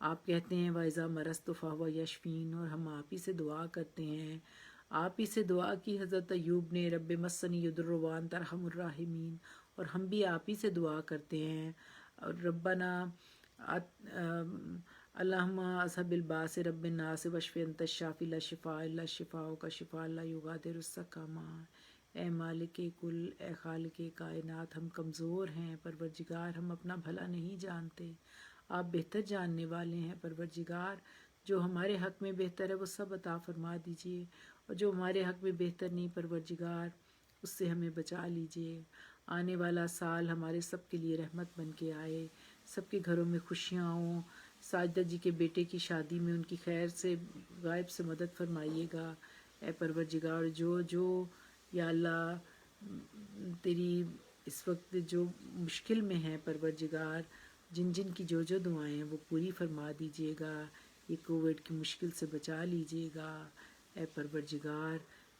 آپ کہتے ہیں وَإِذَا مَرَضْتُ فَهُوَ يَشْفِينِ، اور ہم آپ ہی سے دعا کرتے ہیں، آپ ہی سے دعا کی حضرت ایوب نے، رب مسنی الضر وانت ارحم الراحمین، اور ہم بھی آپ ہی سے دعا کرتے ہیں، اور ربنا اللہم اصحب الباس رب الناس واشف انت الشافی لا شفاء الا شفاءک شفاء لا یغادر السقما۔ اے مالک کل، اے خالق کائنات، ہم کمزور ہیں پروردگار، ہم اپنا بھلا نہیں جانتے، آپ بہتر جاننے والے ہیں پروردگار، جو ہمارے حق میں بہتر ہے وہ سب عطا فرما دیجئے، اور جو ہمارے حق میں بہتر نہیں پروردگار اس سے ہمیں بچا لیجئے۔ آنے والا سال ہمارے سب کے لیے رحمت بن کے آئے، سب کے گھروں میں خوشیاں ہوں، ساجدہ جی کے بیٹے کی شادی میں ان کی خیر سے غائب سے مدد فرمائیے گا اے پروردگار، جو یا اللہ تیری اس وقت جو مشکل میں ہے پروردگار، جن کی جو دعائیں ہیں وہ پوری فرما دیجیے گا، یہ کووڈ کی مشکل سے بچا لیجیے گا اے پروردگار،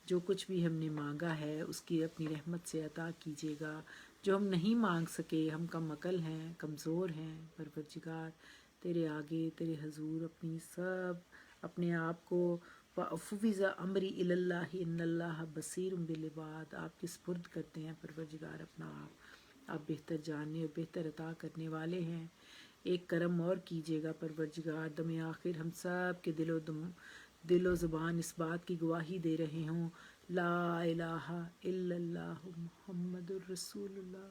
جو کچھ بھی ہم نے مانگا ہے اس کی اپنی رحمت سے عطا کیجیے گا، جو ہم نہیں مانگ سکے، ہم کم عقل ہیں، کمزور ہیں پروردگار، تیرے آگے تیرے حضور اپنے آپ کو وَأَفْوِضَ أَمْرِي إِلَى اللَّهِ إِنَّ اللَّهَ بَصِيرٌ بِالْعِبَادِ، آپ کے سپرد کرتے ہیں پروردگار اپنا آپ بہتر جاننے اور بہتر عطا کرنے والے ہیں۔ ایک کرم اور کیجیے گا پروردگار، دم آخر ہم سب کے دل و زبان اس بات کی گواہی دے رہے ہوں، لا الہ الا اللہ محمد الرسول اللہ،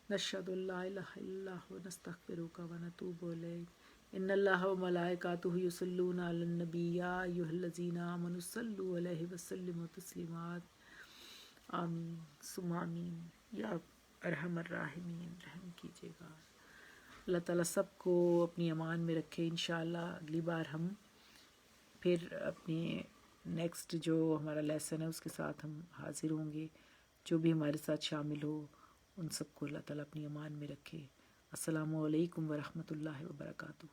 نشہد ان لا الہ الا اللہ ونستغفرک ونتوب الیک، ان اللہ و ملائکاتہ یصلون علی النبی یا ایھا الذین آمنوا صلوا علیہ وسلموا تسلیما، آمین ثم آمین یا ارحم الراحمین، رحم کیجیے گا۔ اللہ تعالیٰ سب کو اپنی امان میں رکھے، انشاءاللہ اگلی بار ہم پھر اپنے نیکسٹ جو ہمارا لیسن ہے اس کے ساتھ ہم حاضر ہوں گے، جو بھی ہمارے ساتھ شامل ہو ان سب کو اللہ تعالیٰ اپنی امان میں رکھے۔ السلام علیکم ورحمۃ اللہ وبرکاتہ۔